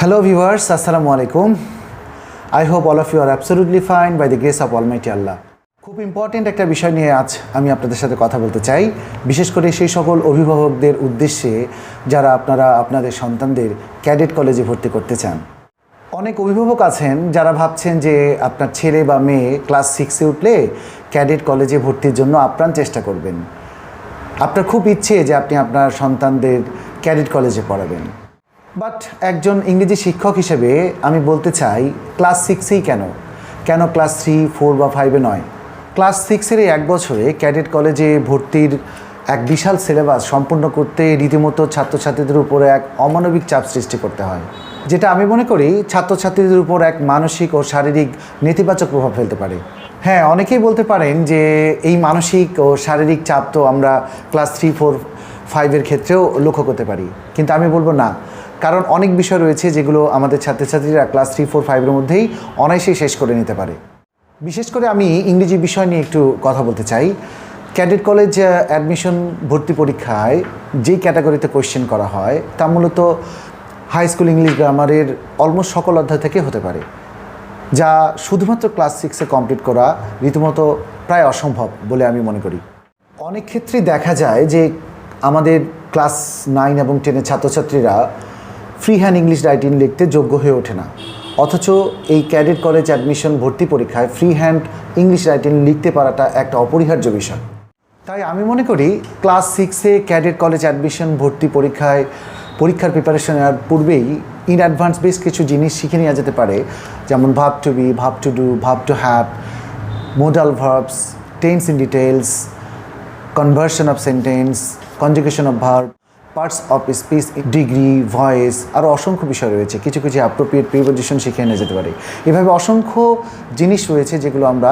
Hello viewers, Assalamu alaikum. I hope all of you are absolutely fine by the grace of Almighty Allah. খুব important একটা বিষয় নিয়ে আজ আমি আপনাদের সাথে কথা বলতে চাই, বিশেষ করে সেই সকল অভিভাবকদের উদ্দেশ্যে যারা আপনাদের সন্তানদের ক্যাডেট কলেজে ভর্তি করতে চান। অনেক অভিভাবক আছেন যারা ভাবছেন যে আপনার ছেলে বা মেয়ে ক্লাস 6-এ উঠলে ক্যাডেট কলেজে ভর্তির জন্য আপ্রাণ চেষ্টা করবেন। আপনার খুব ইচ্ছে যে আপনি আপনার সন্তানদের ক্যাডেট কলেজে পড়াবেন, বাট একজন ইংরেজি শিক্ষক হিসেবে আমি বলতে চাই ক্লাস 6-এই কেন ক্লাস 3, 4 বা 5-এ নয়? ক্লাস 6-এর এই 1 বছরে ক্যাডেট কলেজে ভর্তির এক বিশাল সিলেবাস সম্পূর্ণ করতে রীতিমতো ছাত্রছাত্রীদের উপরে এক অমানবিক চাপ সৃষ্টি করতে হয়, যেটা আমি মনে করি ছাত্রছাত্রীদের উপর এক মানসিক ও শারীরিক নেতিবাচক প্রভাব ফেলতে পারে। হ্যাঁ, অনেকেই বলতে পারেন যে এই মানসিক ও শারীরিক চাপ তো আমরা ক্লাস 3, 4, 5-এর ক্ষেত্রেও লক্ষ্য করতে পারি, কিন্তু আমি বলবো না, কারণ অনেক বিষয় রয়েছে যেগুলো আমাদের ছাত্রছাত্রীরা ক্লাস 3, 4, 5-এর মধ্যেই অনায়াসেই শেষ করে নিতে পারে। বিশেষ করে আমি ইংরেজি বিষয় নিয়ে একটু কথা বলতে চাই। ক্যাডেট কলেজ অ্যাডমিশন ভর্তি পরীক্ষায় যেই ক্যাটাগরিতে কোয়েশ্চেন করা হয় তা মূলত হাই স্কুল ইংলিশ গ্রামারের অলমোস্ট সকল অধ্যায় থেকে হতে পারে, যা শুধুমাত্র ক্লাস 6-এ কমপ্লিট করা রীতিমতো প্রায় অসম্ভব বলে আমি মনে করি। অনেক ক্ষেত্রেই দেখা যায় যে আমাদের ক্লাস 9 এবং 10-এর ছাত্রছাত্রীরা ফ্রি হ্যান্ড ইংলিশ রাইটিং লিখতে যোগ্য হয়ে ওঠে না, অথচ এই ক্যাডেট কলেজ অ্যাডমিশন ভর্তি পরীক্ষায় ফ্রি হ্যান্ড ইংলিশ রাইটিং লিখতে পারাটা একটা অপরিহার্য বিষয়। তাই আমি মনে করি ক্লাস 6-এ ক্যাডেট কলেজ অ্যাডমিশন ভর্তি পরীক্ষার প্রিপারেশন নেওয়ার পূর্বেই ইন অ্যাডভান্স বেশ কিছু জিনিস শিখে নেওয়া যেতে পারে, যেমন verb to be, verb to do, verb to have, modal verbs, tense in details, conversion of sentence, conjugation of verb, parts of speech, degree, voice, আরও অসংখ্য বিষয় রয়েছে। কিছু অ্যাপ্রোপ্রিয়েট প্রিপোজিশন শিখে নিয়ে যেতে পারে। এভাবে অসংখ্য জিনিস রয়েছে যেগুলো আমরা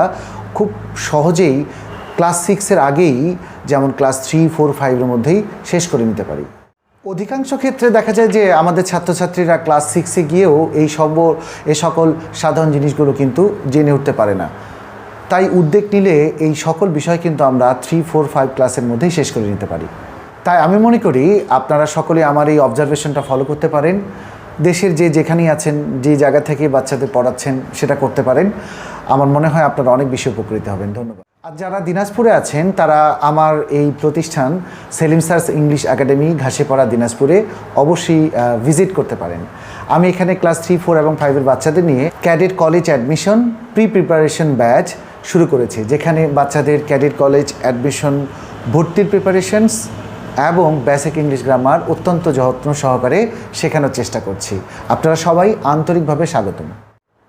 খুব সহজেই ক্লাস 6-এর আগেই, যেমন ক্লাস 3, 4, 5-এর মধ্যেই শেষ করে নিতে পারি। অধিকাংশ ক্ষেত্রে দেখা যায় যে আমাদের ছাত্রছাত্রীরা ক্লাস 6-এ গিয়েও এই সকল সাধারণ জিনিসগুলো কিন্তু জেনে উঠতে পারে না। তাই উদ্যোগ নিলে এই সকল বিষয় কিন্তু আমরা 3, 4, 5 ক্লাসের মধ্যেই শেষ করে নিতে পারি। তাই আমি মনে করি আপনারা সকলে আমার এই অবজারভেশনটা ফলো করতে পারেন। দেশের যেখানেই আছেন, যে জায়গা থেকে বাচ্চাদের পড়াচ্ছেন সেটা করতে পারেন। আমার মনে হয় আপনারা অনেক বেশি উপকৃত হবেন। ধন্যবাদ। আর যারা দিনাজপুরে আছেন তারা আমার এই প্রতিষ্ঠান সেলিম স্যারস ইংলিশ একাডেমি, ঘাসিপাড়া, দিনাজপুরে অবশ্যই ভিজিট করতে পারেন। আমি এখানে ক্লাস 3, 4 এবং 5-এর বাচ্চাদের নিয়ে cadet college admission preparation batch শুরু করেছি, যেখানে বাচ্চাদের ক্যাডেট কলেজ অ্যাডমিশন ভর্তির প্রিপারেশনস এবং বেসিক ইংলিশ গ্রামার অত্যন্ত যত্ন সহকারে শেখানোর চেষ্টা করছি। আপনারা সবাই আন্তরিকভাবে স্বাগতম।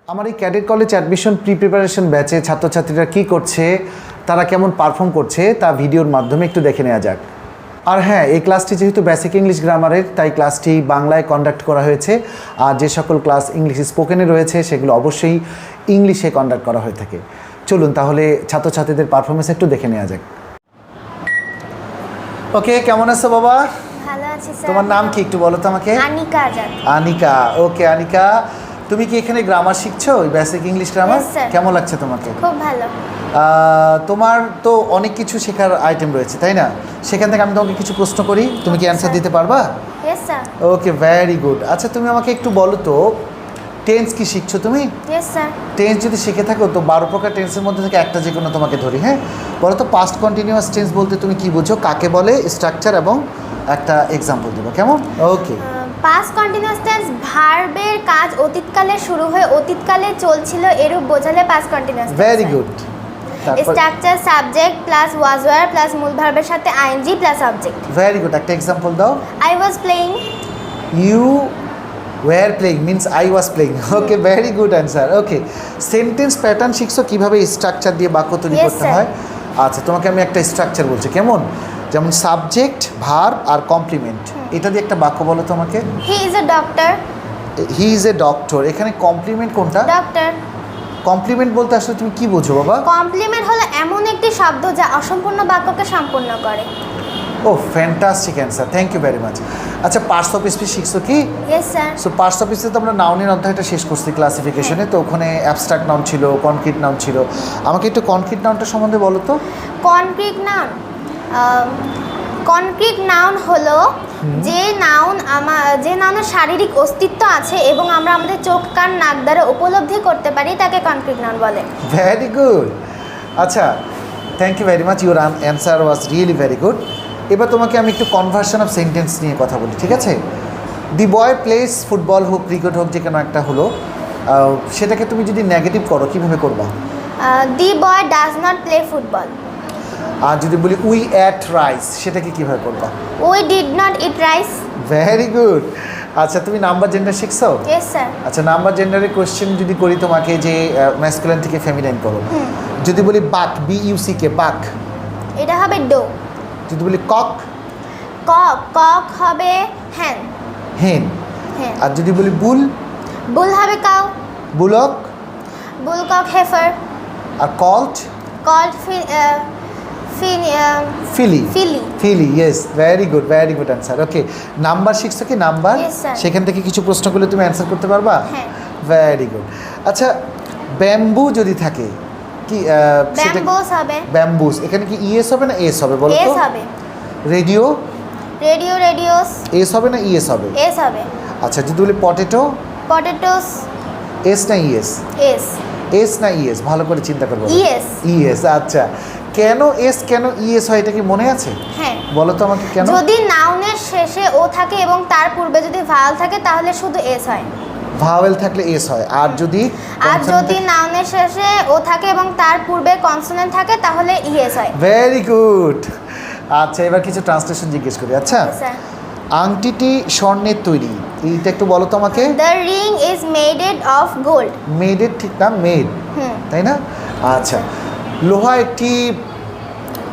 আমার এই ক্যাডেট কলেজ অ্যাডমিশন প্রিপারেশন ব্যাচে ছাত্রছাত্রীরা কী করছে, তারা কেমন পারফর্ম করছে তা ভিডিওর মাধ্যমে একটু দেখে নেওয়া যাক। আর হ্যাঁ, এই ক্লাসটি যেহেতু বেসিক ইংলিশ গ্রামারের, তাই ক্লাসটি বাংলায় কন্ডাক্ট করা হয়েছে। আর যে সকল ক্লাস ইংলিশ স্পোকেনে রয়েছে সেগুলো অবশ্যই ইংলিশে কন্ডাক্ট করা হয়ে থাকে। চলুন তাহলে ছাত্রছাত্রীদের পারফরমেন্স একটু দেখে নেওয়া যাক। ওকে, কেমন আছো বাবা? ভালো আছি স্যার। তোমার নাম কি একটু বলো তো আমাকে? আনিকা আজাদ। আনিকা, ওকে আনিকা, তুমি কি এখানে গ্রামার শিখছো, basic English grammar? Yes, sir. কেমন লাগছে তোমাকে? খুব ভালো। তোমার তো অনেক কিছু শেখার আইটেম রয়েছে, তাই না? সেখান থেকে আমি তোমাকে কিছু প্রশ্ন করি, তুমি কি অ্যান্সার দিতে পারবা? Yes sir. Okay, very good. আচ্ছা, তুমি আমাকে একটু বলো তো, টেন্স কি শিখছো তুমি? Yes sir. টেন্স যদি শিখে থাকো তো 12 প্রকার টেন্সের মধ্যে থেকে একটা যে কোনো তোমাকে ধরি। হ্যাঁ, বলো তো পাস্ট কন্টিনিউয়াস টেন্স বলতে তুমি কি বোঝো, কাকে বলে, স্ট্রাকচার এবং একটা এক্সাম্পল দেবো, কেমন? ওকে। পাস্ট কন্টিনিউয়াস টেন্স ভার্বের কাজ অতীতকালে শুরু হয়ে অতীতকালে চলছিল এরূপ বোঝালে past continuous. Very good. Structure subject plus was were plus মূল ভার্বের সাথে ING plus object. Very good, একটা এক্সাম্পল দাও। I was playing. You were playing means I was playing. Okay, very good answer. Okay, sentence pattern শিখছো কীভাবে structure দিয়ে বাক্য তৈরি করতে হয়? আচ্ছা, তোমাকে আমি একটা স্ট্রাকচার বলছি, কেমন? যেমন সাবজেক্ট, ভার্ব আর কমপ্লিমেন্ট, এটা দিয়ে একটা বাক্য বলো তোমাকে। হি is a doctor. He is a doctor, এখানে কমপ্লিমেন্ট কোনটা? ডক্টর। কমপ্লিমেন্ট বলতে আসলে তুমি কি বোঝো বাবা? কমপ্লিমেন্ট হলো এমন একটি শব্দ যা অসম্পূর্ণ বাক্যকে সম্পূর্ণ করে। ও, fantastic answer, thank you very much. আচ্ছা, পার্টস অফ স্পিচ শিখছো কি? Yes sir. So parts of স্পিচে তো আমরা নাউনের অধ্যায়টা শেষ করছি ক্লাসিফিকেশনে, তো ওখানে অ্যাবস্ট্রাক্ট নাউন ছিল, কনক্রিট নাউন ছিল। আমাকে একটু কনক্রিট নাউনটা সম্বন্ধে বলো তো। কনক্রিট নাউন কনক্রিট নাউন হলো যে নাউনের শারীরিক অস্তিত্ব আছে এবং আমরা আমাদের চোখ কান নাক দ্বারা উপলব্ধি করতে পারি তাকে কনক্রিট নাউন বলে। Very good. আচ্ছা, thank you very much, your answer was really very good. এবার তোমাকে আমি একটু কনভার্সন অফ সেন্টেন্স নিয়ে কথা বলি, ঠিক আছে? দি বয় প্লেস ফুটবল হোক ক্রিকেট হোক যে কোনো একটা হলো, সেটাকে তুমি যদি নেগেটিভ করো কীভাবে করবা? The boy does not play football. আর যদি বলি উই অ্যাট রাইস, সেটাকে কীভাবে করবা? We did not eat rice. Very good. আচ্ছা, তুমি নাম্বার জেন্ডার শিখছো? Yes sir. আচ্ছা, নাম্বার জেন্ডারের কোয়েশ্চেন যদি করি তোমাকে যে ম্যাসকুলিন থেকে ফেমিনাইন করো, যদি বলি বাক, BUCK, বাক, এটা হবে ডো। যদি বলি কক, কক হবে হ্যান। হেন। হ্যাঁ। আর যদি বলি বুল, বুল হবে কাউ। বুলক। Bullock heifer. আর colt, colt filly. Filly. Filly, yes, very good answer. Okay, number শিখছো কি? Number, Yes, sir. সেখান থেকে কিছু প্রশ্ন করলে তুমি অ্যান্সার করতে পারবা? হ্যাঁ। Very good. আচ্ছা, ব্যাম্বু যদি থাকে কি ব্যাম্বুস হবে। ব্যাম্বুস, এখানে কি ইএস হবে না এস হবে বলো তো? এস হবে। Radio, radios. এস হবে না ইএস হবে? এস হবে। আচ্ছা, যদি বলি পটেটো, পটেটোস। এস না ইএস? এস। এস না ইএস? ভালো করে চিন্তা করবো। ইএস। ইএস। আচ্ছা, কেন এস কেন ইএস হয় এটা কি মনে আছে? হ্যাঁ। বলো তো আমাকে কেন? যদি নাউনের শেষে ও থাকে এবং তার পূর্বে যদি ভাওয়াল থাকে তাহলে শুধু এস হয়। ভাওয়েল থাকলে এস হয়, আর যদি নাউনের শেষে ও থাকে এবং তার পূর্বে কনসোনেন্ট থাকে তাহলে ইএস হয়। Very good. আচ্ছা, এবার কিছু ট্রান্সলেশন জিজ্ঞেস করি। আচ্ছা, স্যার। আংটিটি স্বর্ণের তৈরি, এইটা একটু বলো তো আমাকে। The ring is maded of gold. মেডের ঠিক না, মেড, তাই না? আচ্ছা, লোহা একটি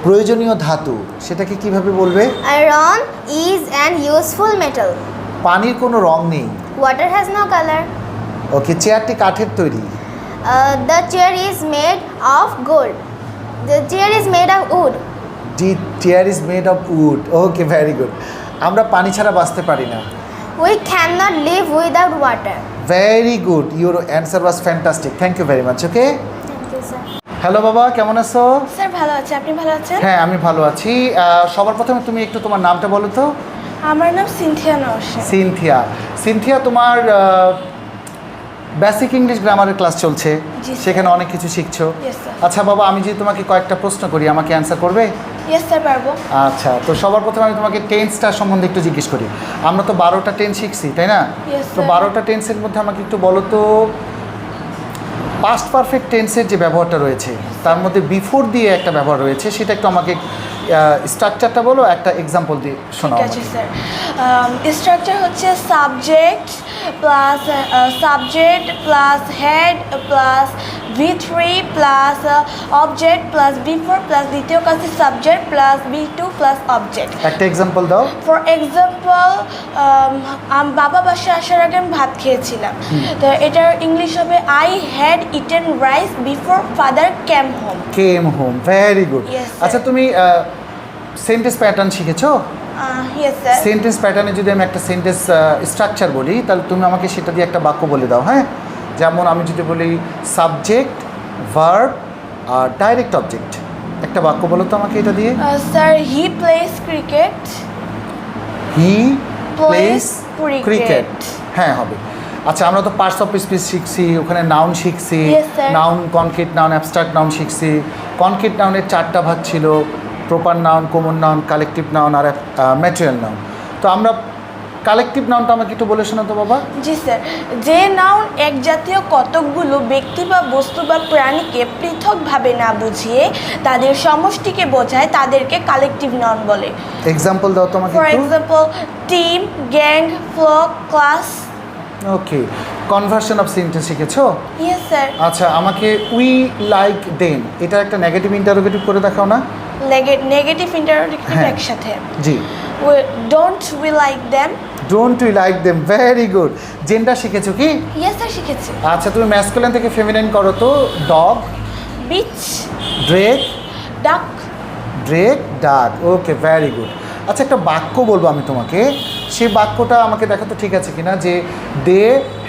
প্রয়োজনীয় ধাতু, সেটাকে কিভাবে বলবে? Iron is an useful metal. পানির কোনো রং নেই। Water has no colour. Okay, চেয়ারটি কাঠের তৈরি। The chair is made of gold. The chair is made of wood. The chair is made of wood. Okay, very good. আমরা পানি ছাড়া বাঁচতে পারি না। We can not live without water. Very good, your answer was fantastic, thank you very much. Okay, thank you sir. Hello বাবা, কেমন আছো? Sir ভালো আছি, আপনি ভালো আছেন? হ্যাঁ, আমি ভালো আছি। সবার প্রথমে তুমি একটু তোমার নামটা বলো তো। আমার নাম সিনথিয়া নওশিন। সিনথিয়া, তোমার বেসিক ইংলিশ গ্রামারের ক্লাস চলছে, জি, স্যার। সেখানে অনেক কিছু শিখছো। Yes, sir. আচ্ছা বাবা, আমি যদি তোমাকে কয়েকটা প্রশ্ন করি, আমাকে অ্যান্সার করবে? ইয়েস স্যার, পারবো। আচ্ছা, তো সবার প্রথমে আমি তোমাকে টেন্সটা সম্বন্ধে একটু জিজ্ঞেস করি। আমরা তো 12টা টেন্স শিখছি, তাই না? Yes, তো sir. 12টা টেন্সের মধ্যে আমাকে একটু বলো তো, পাস্ট পারফেক্ট টেন্সের যে ব্যবহারটা রয়েছে তার মধ্যে বিফোর দিয়ে একটা ব্যবহার রয়েছে, সেটা একটু আমাকে স্ট্রাকচারটা বলো, একটা এক্সাম্পল দিয়ে শোনাও ঠিক আছে আমাকে। স্যার। স্ট্রাকচার হচ্ছে subject plus had plus V3 plus object plus B4 plus দ্বিতীয় কাজে subject plus B2 plus object. একটা এক্সাম্পল দাও। ফর এক্সাম্পল, বাবা বাসায় আসার আগে আমি ভাত খেয়েছিলাম, তো এটার ইংলিশ হবে I had eaten rice before father came home. Very good. Yes, sir. আচ্ছা, তুমি সেন্টেন্স প্যাটার্ন শিখেছো? Yes sir. সেন্টেন্স প্যাটার্নে যদি আমি একটা সেন্টেন্স স্ট্রাকচার বলি, তাহলে তুমি আমাকে সেটা দিয়ে একটা বাক্য বলে দাও। হ্যাঁ, যেমন আমি যদি বলি সাবজেক্ট, ভার্ব আর ডাইরেক্ট অবজেক্ট, একটা বাক্য বলো তো আমাকে এটা দিয়ে। Sir, he plays cricket. He Plays place cricket. Cricket. হ্যাঁ, হবে। আচ্ছা, আমরা তো পার্টস অফ স্পিচ শিখছি, ওখানে নাউন শিখছি, Yes, sir. Noun, concrete noun, abstract noun শিখছি। কনক্রিট নাউনের 4টা ভাগ ছিল, proper noun, common noun, collective noun আর ম্যাটেরিয়াল নাউন। তো আমরা কালেকটিভ নাউনটা আমাকে একটু বলে শোনাতো বাবা। জি স্যার। যে নাউন এক জাতীয় কতকগুলো ব্যক্তি বা বস্তু বা প্রাণীকে পৃথকভাবে না বুঝিয়ে তাদের সমষ্টিকে বোঝায় তাদেরকে কালেকটিভ নাউন বলে। এক্সাম্পল দাও তো আমাকে ফর একটু। Example, team, gang, flock, class. Okay, conversion of sentence শিখেছো? Yes sir. আচ্ছা, আমাকে উই লাইক দেম, এটা একটা নেগেটিভ ইন্টারোগেটিভ করে দেখাও না। নেগেটিভ ইন্টারোগেটিভ হ্যাঁ। একসাথে। জি। Don't we like them. Don't we like them, very good. Gender শিখেছো কি? ইয়েস স্যার, শিখেছি। আচ্ছা, তুমি ম্যাসকুলিন থেকে ফেমিনাইন করো তো। ডগ, বিচ, ড্রেক, ডাক। ডাক। ওকে, ভেরি গুড। আচ্ছা, একটা বাক্য বলবো আমি তোমাকে, সেই বাক্যটা আমাকে দেখো তো ঠিক আছে কিনা। যে দে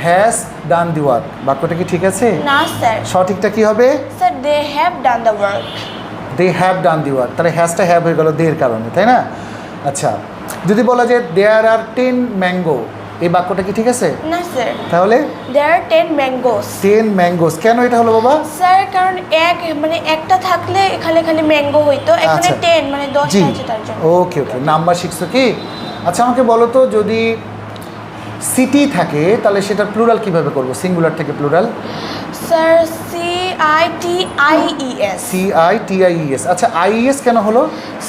হ্যাজ ডান দি ওয়ার্ক, বাক্যটা কি ঠিক আছে? না স্যার। সঠিকটা কি হবে? Sir, they have done the work. They have done the work, তাহলে হ্যাজটা হ্যাভ হয়ে গেল দের কারণে, তাই না? আচ্ছা, যদি বলা যায় দেয়ার আর 10 ম্যাঙ্গো, এই বাক্যটা কি ঠিক আছে? না স্যার, তাহলে দেয়ার আর 10 ম্যাঙ্গোস। 10 ম্যাঙ্গোস, কেন এটা হলো বাবা? স্যার কারণ মানে একটা থাকলে এখানে খালি ম্যাঙ্গো হইতো, এখানে আচ্ছা। 10 মানে 10 জি, আছে তার জন্য। ওকে ওকে, নাম্বার শিখছো কি? আচ্ছা আমাকে বলো তো, যদি সিটি থাকে তাহলে সেটা প্লুরাল কিভাবে করব, সিঙ্গুলার থেকে প্লুরাল? Sir CITIES। CITIES। আচ্ছা IES কেন হলো?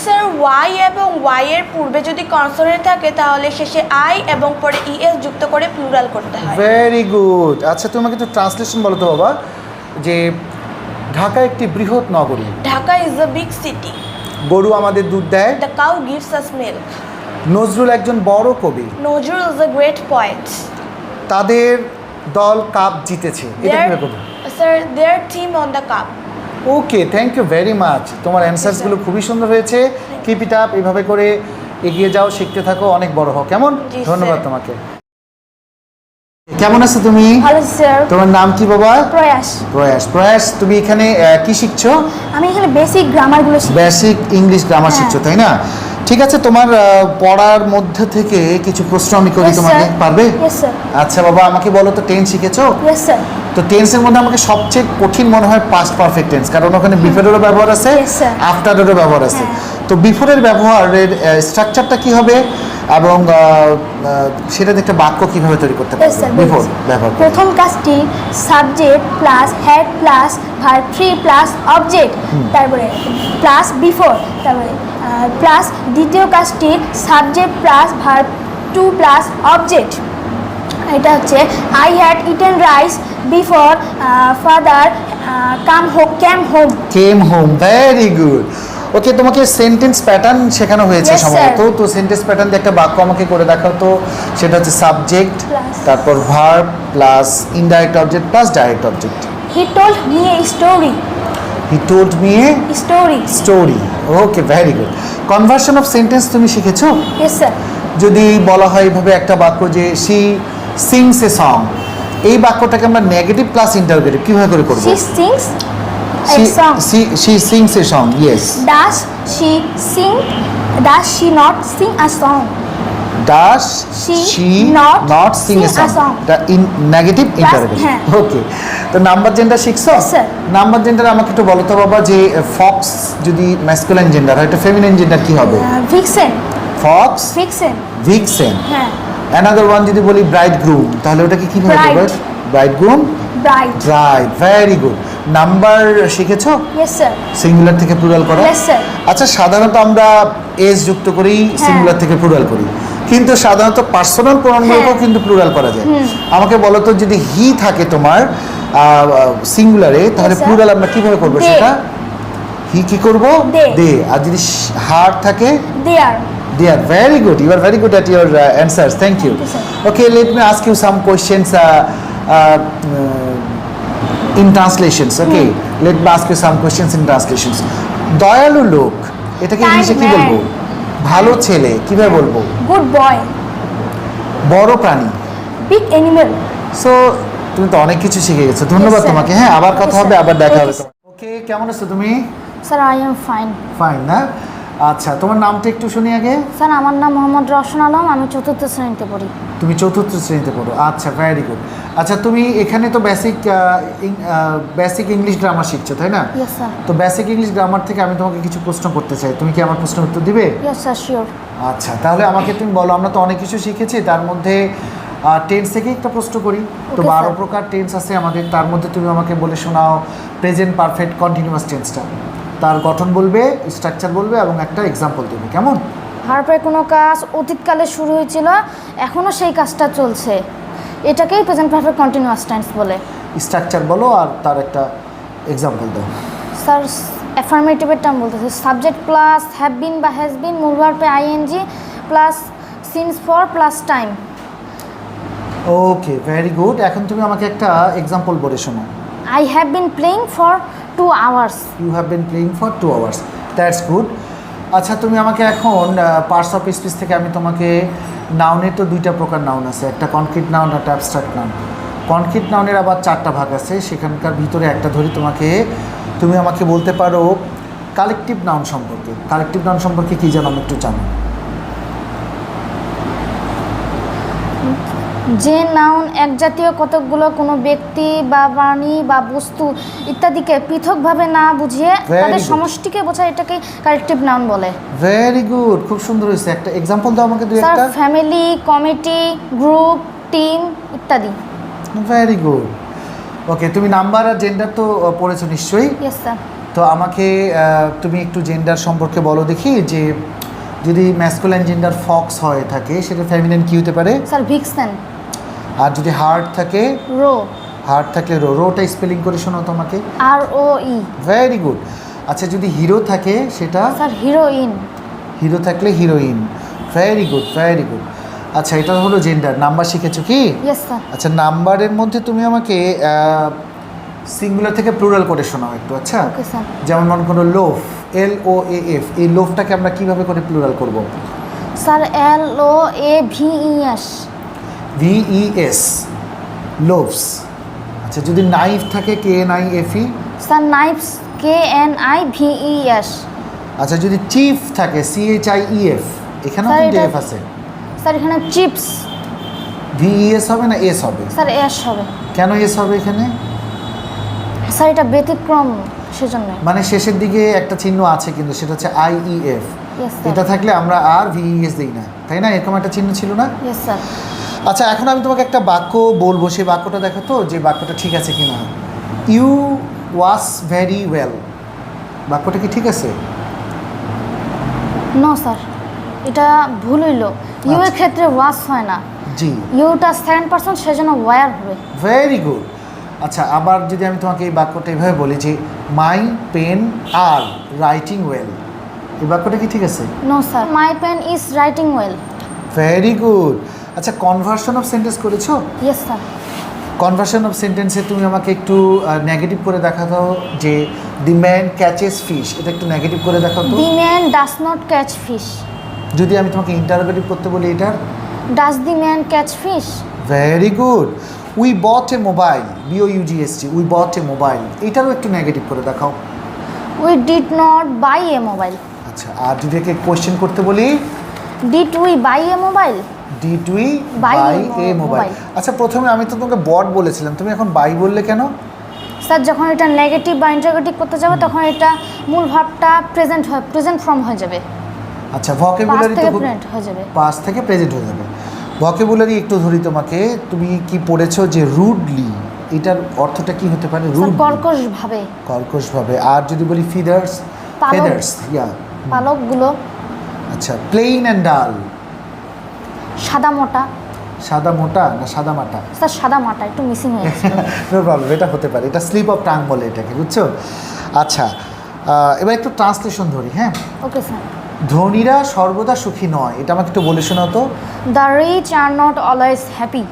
স্যার ওয়াই এবং ওয়াই এর পূর্বে যদি কনসোনেন্ট থাকে তাহলে শেষে আই এবং পরে ইএস যুক্ত করে প্লুরাল করতে হয়। Very good. আচ্ছা তুমি আমাকে একটু ট্রান্সলেশন বলো তো বাবা, যে ঢাকা একটি বৃহৎ নগরী, Dhaka is a big city, গরু আমাদের দুধ দেয়, the cow gives us milk, Nazrul একজন বড় কবি, Nazrul is a great poet, তাদের দল কাপ জিতেছে, এটা কিভাবে করবো? Sir their team on the cup. Okay, thank you very much. তোমার অ্যান্সার্সগুলো খুবই সুন্দর হয়েছে। কিপ ইট আপ, এইভাবে করে এগিয়ে যাও, শিখতে থাকো, অনেক বড় হও, কেমন? জি, ধন্যবাদ স্যার। তোমাকে। কেমন আছো তুমি? ভালো স্যার। তোমার নাম কি বাবা? প্রয়াস। প্রয়াস। প্রয়াস, তুমি এখানে কি শিখছো? আমি এখানে বেসিক গ্রামারগুলো শিখি। বেসিক ইংলিশ গ্রামার হ্যাঁ। শিখছো, তাই না? ঠিক আছে, তোমার পড়ার মধ্যে থেকে কিছু প্রশ্ন আমি করি Yes, তোমাকে, sir. পারবে? Yes, sir. আচ্ছা বাবা, আমাকে বলো তো, টেন্স শিখেছো? Yes sir. তো টেন্সের মধ্যে আমাকে সবচেয়ে কঠিন মনে হয় পাস্ট পারফেক্ট টেন্স, কারণ ওখানে বিফোরেরও ব্যবহার আছে, Yes, sir. আফটারেরও ব্যবহার আছে। তো বিফোরের ব্যবহারের স্ট্রাকচারটা কি হবে এবং সেটাতে একটা বাক্য কিভাবে তৈরি করতে Yes, পারবে sir, বিফোর বলছি। ব্যবহার করে? প্রথম কাজটি subject plus had plus verb 3 plus object, তারপরে প্লাস বিফোর, তারপরে প্লাস দ্বিতীয় কাজটি subject plus verb 2 plus object. এটা হচ্ছে I had eaten rice before father came home. Came home, very good. Okay, তোমাকে সেন্টেন্স প্যাটার্ন শেখানো হয়েছে Yes, sir. সম্ভবত। তো সেন্টেন্স প্যাটার্ন দিয়ে একটা বাক্য আমাকে করে দেখাও তো। সেটা হচ্ছে সাবজেক্ট, Plus. তারপর verb plus indirect object plus direct object. He told me a story. He told me a story. Story. Okay, very good. Conversion of sentence তুমি শিখেছো? Yes sir. যদি বলা হয় এইভাবে একটা বাক্য যে শি সিংস এ সং, এই বাক্যটাকে আমরা নেগেটিভ প্লাস ইন্টারোগেটিভ কিভাবে করে করব? She sings a song. She sings a song, yes. Does she not sing a song? Does She she not not sing a sing a song? song. The in negative interrogative. হ্যাঁ। Okay, তো number gender শিখছো? Yes, sir. Number gender আমাকে একটু বলো তো বাবা, যে Fox যদি ম্যাসকুলাইন জেন্ডার হয়, এটা ফেমিনিন জেন্ডার কি হবে? Vixen. Fox, Vixen. ভিক্সেন। হ্যাঁ। অ্যানাদার ওয়ান যদি বলি ব্রাইড গ্রুম, তাহলে ওটা কি হবে? Bride. Bride groom, Bright. Bride. Very good. Number শিখেছো? Yes sir. সিঙ্গুলার থেকে প্লুরাল করা? Yes, sir. আচ্ছা, সাধারণত আমরা এস যুক্ত করেই সিঙ্গুলার থেকে প্লুরাল করি, কিন্তু সাধারণত পার্সোনাল প্রোনাউনগুলোকেও হ্যাঁ। কিন্তু প্লুরাল করা যায়। আমাকে বলো তো, যদি হি থাকে তোমার সিঙ্গুলারে, তাহলে Yes, sir. প্লুরাল আমরা কিভাবে করবো They. সেটা? হি কি করব? They. দে। আর যদি হার থাকে? They are. They are very good. You are very good at your answers. Thank you. Thank you, sir. Okay, let me ask you some questions in translations. Okay, let me ask you some questions in translations. দয়ালু লোক, এটাকে Kind ইংলিশে কি man. বলবো? ভালো ছেলে কিভাবে বলবো? Good boy. বড় প্রাণী। Big animal. সো তুমি তো অনেক কিছু শিখে গেছো, ধন্যবাদ Yes, sir. তোমাকে। হ্যাঁ, আবার কথা Okay, হবে, sir. আবার দেখা হবে। Okay, sir. ওকে, কেমন আছো তুমি? Sir, I am fine. Fine না? আচ্ছা, তোমার নামটা একটু শুনি আগে। স্যার আমার নাম মোহাম্মদ রওশন আলম, আমি 4th শ্রেণীতে পড়ি। তুমি 4th শ্রেণীতে পড়ো? আচ্ছা, ভেরি গুড। আচ্ছা, তুমি এখানে তো বেসিক ইংলিশ গ্রামার শিখছো, তাই না? Yes sir. তো বেসিক ইংলিশ গ্রামার থেকে আমি তোমাকে কিছু প্রশ্ন করতে চাই, তুমি কি আমার প্রশ্নের উত্তর দিবে? Yes sir, sure. আচ্ছা, তাহলে আমাকে তুমি বলো, আমরা তো অনেক কিছু শিখেছি, তার মধ্যে টেন্স থেকে একটা প্রশ্ন করি। তো Okay, 12 sir. প্রকার টেন্স আছে আমাদের, তার মধ্যে তুমি আমাকে বলে শোনাও প্রেজেন্ট পারফেক্ট কন্টিনিউয়াস টেন্সটা, তার গঠন বলবে, স্ট্রাকচার বলবে এবং একটা এক্সাম্পল দেবে, কেমন? ভার্বের কোনো কাজ অতীতকালে শুরু হয়েছিল, এখনও সেই কাজটা চলছে, এটাকেই প্রেজেন্ট পারফেক্ট কন্টিনিউয়াস টেন্স বলে। স্ট্রাকচার বলো আর তার একটা এক্সাম্পল দাও। স্যার অ্যাফার্মেটিভের টার্ম বলতেছে সাবজেক্ট প্লাস হ্যাভ বিন বা হ্যাজ বিন, মূল ভার্বে ING plus since for plus time. Okay, very good. এখন তুমি আমাকে একটা এক্সাম্পল বলে শোনো। I have been playing for 2 hours. You have been playing for 2 hours. That's good. আচ্ছা, তুমি আমাকে এখন পার্টস অফ স্পিচ থেকে আমি তোমাকে, নাউনের তো 2টা প্রকার নাউন আছে, একটা কনক্রিট নাউন, একটা অ্যাবস্ট্রাক্ট নাউন। কনক্রিট নাউনের আবার 4টা ভাগ আছে, সেখানকার ভিতরে একটা ধরি তোমাকে। তুমি আমাকে বলতে পারো কালেকটিভ নাউন সম্পর্কে। কালেকটিভ নাউন সম্পর্কে কী জানো, আমি একটু জানো? যে নাউন এক জাতীয় কতকগুলো কোনো ব্যক্তি বা প্রাণী বা বস্তু ইত্যাদিকে পৃথকভাবে না বুঝিয়ে Very তাদের good. সমষ্টিকে বোঝায় এটাকে কালেকটিভ নাউন বলে। ভেরি গুড, খুব সুন্দর হয়েছে। একটা এক্সাম্পল দাও আমাকে দুই স্যার একটা। ফ্যামিলি, কমিটি, গ্রুপ, টিম ইত্যাদি। Very good. ওকে, তুমি নাম্বার আর জেন্ডার তো পড়েছো নিশ্চয়ই। Yes sir. তো আমাকে তুমি একটু জেন্ডার সম্পর্কে বলো দেখি, যে যদি ম্যাসকুলাইন জেন্ডার ফক্স হয়ে থাকে সেটা ফেমিনিন কি হতে পারে? Sir Vixen. আর যদি হার্ট থাকে, রো। হার্ট থাকলে রো। রোটা স্পেলিং করে শোনাও তোমাকে। ROE। Very good. আচ্ছা, যদি হিরো থাকে সেটা? Sir heroine. হিরো থাকলে heroine. Very good, very good. আচ্ছা, এটা হলো জেন্ডার। নাম্বার শিখেছো কি? Yes sir. আচ্ছা, নাম্বারের মধ্যে তুমি আমাকে সিঙ্গুলার থেকে প্লুরাল করে শোনাও একটু। আচ্ছা, ওকে স্যার। যেমন মনে করো লোফ, LOAF, এই লোফটাকে আমরা কিভাবে করে প্লুরাল করব? Sir LOAVES। VES, loaves. আচ্ছা, যদি নাইফ থাকে KNIFE। Sir Knives KNIVES। আচ্ছা, যদি চিফ থাকে CHIEF, এখানেও স্যার, কিন্তু এটা- এফ আছে। স্যার এখানে চিপস। VES হবে না এস হবে? স্যার এস হবে। কেন এস হবে এখানে? স্যার এটা ব্যতিক্রম সেজন্য। মানে শেষের দিকে একটা চিহ্ন আছে কিন্তু সেটা হচ্ছে IEF। Yes sir. এটা থাকলে আমরা আর VES দিই না, তাই না? এরকম একটা চিহ্ন ছিল না? Yes sir. আচ্ছা, এখন আমি তোমাকে একটা বাক্য বলবো, সেই বাক্যটা দেখো তো যে বাক্যটা ঠিক আছে কিনা। ইউ ওয়াস ভেরি ওয়েল, বাক্যটা কি ঠিক আছে? নো স্যার, এটা ভুল হইল। ইউ এর আচ্ছা। ক্ষেত্রে ওয়াস হয় না, জি, ইউটা সেকেন্ড পারসন সেজন্য ওয়ার হবে। Very good. আচ্ছা, আবার যদি আমি তোমাকে এই বাক্যটা এইভাবে বলি যে my pen are writing well, এই বাক্যটা কি ঠিক আছে? No sir, my pen is writing well. Very good. আচ্ছা, কনভার্সন অফ সেন্টেন্স করেছো? Yes sir. কনভার্সন অফ সেন্টেন্সে তুমি আমাকে একটু নেগেটিভ করে দেখাতো, যে দি ম্যান ক্যাচেস ফিশ, এটা একটু নেগেটিভ করে দেখাতো। The man does not catch fish. যদি আমি তোমাকে ইন্টারোগেটিভ করতে বলি এটার? Does the man catch fish. Very good. We bought a mobile, BOUGST, we bought a mobile, এটারও একটু নেগেটিভ করে দেখাও। We did not buy a mobile. আচ্ছা, আর যদি একে কোয়েশ্চেন করতে বলি? Did we buy a mobile. Did we Buy buy a a mobile. mobile। আচ্ছা, প্রথমে আমি তো তোমাকে বট বলেছিলাম, তুমি এখন বাই বললে কেন? স্যার যখন এটা নেগেটিভ বা ইন্টারোগেটিভ করতে যাবে তখন এটা মূল ভাবটা প্রেজেন্ট ফর্ম হয়ে যাবে, আচ্ছা, পাস্ট ভকেবুলারি থেকে তো প্রেজেন্ট হয়ে যাবে। পাস্ট থেকে প্রেজেন্ট হয়ে যাবে। ভকেবুলারি একটু ধরি তোমাকে, তুমি কি পড়েছো যে রুডলি, এটার অর্থটা কি হতে পারে? স্যার রুড, কর্কশ ভাবে। কর্কশভাবে। আর যদি বলি ফিদার্স, পালক। ফেদার্স, ইয়া। পালকগুলো আচ্ছা, প্লেইন অ্যান্ড ডাল, সাদা মোটা। সাদা মোটা না সাদা মাটা? স্যার সাদা মাটা একটু মিসিং হয়ে গেছে। নো প্রবলেম, এটা হতে পারে, এটা স্লিপ অফ টাং বলে এটাকে, বুঝছো? আচ্ছা, এবার একটু ট্রান্সলেশন ধরি। হ্যাঁ, ওকে স্যার। ধনীরা সর্বদা সুখী নয়, এটা আমাকে একটু বলে শোনাও তো। The rich are not always happy.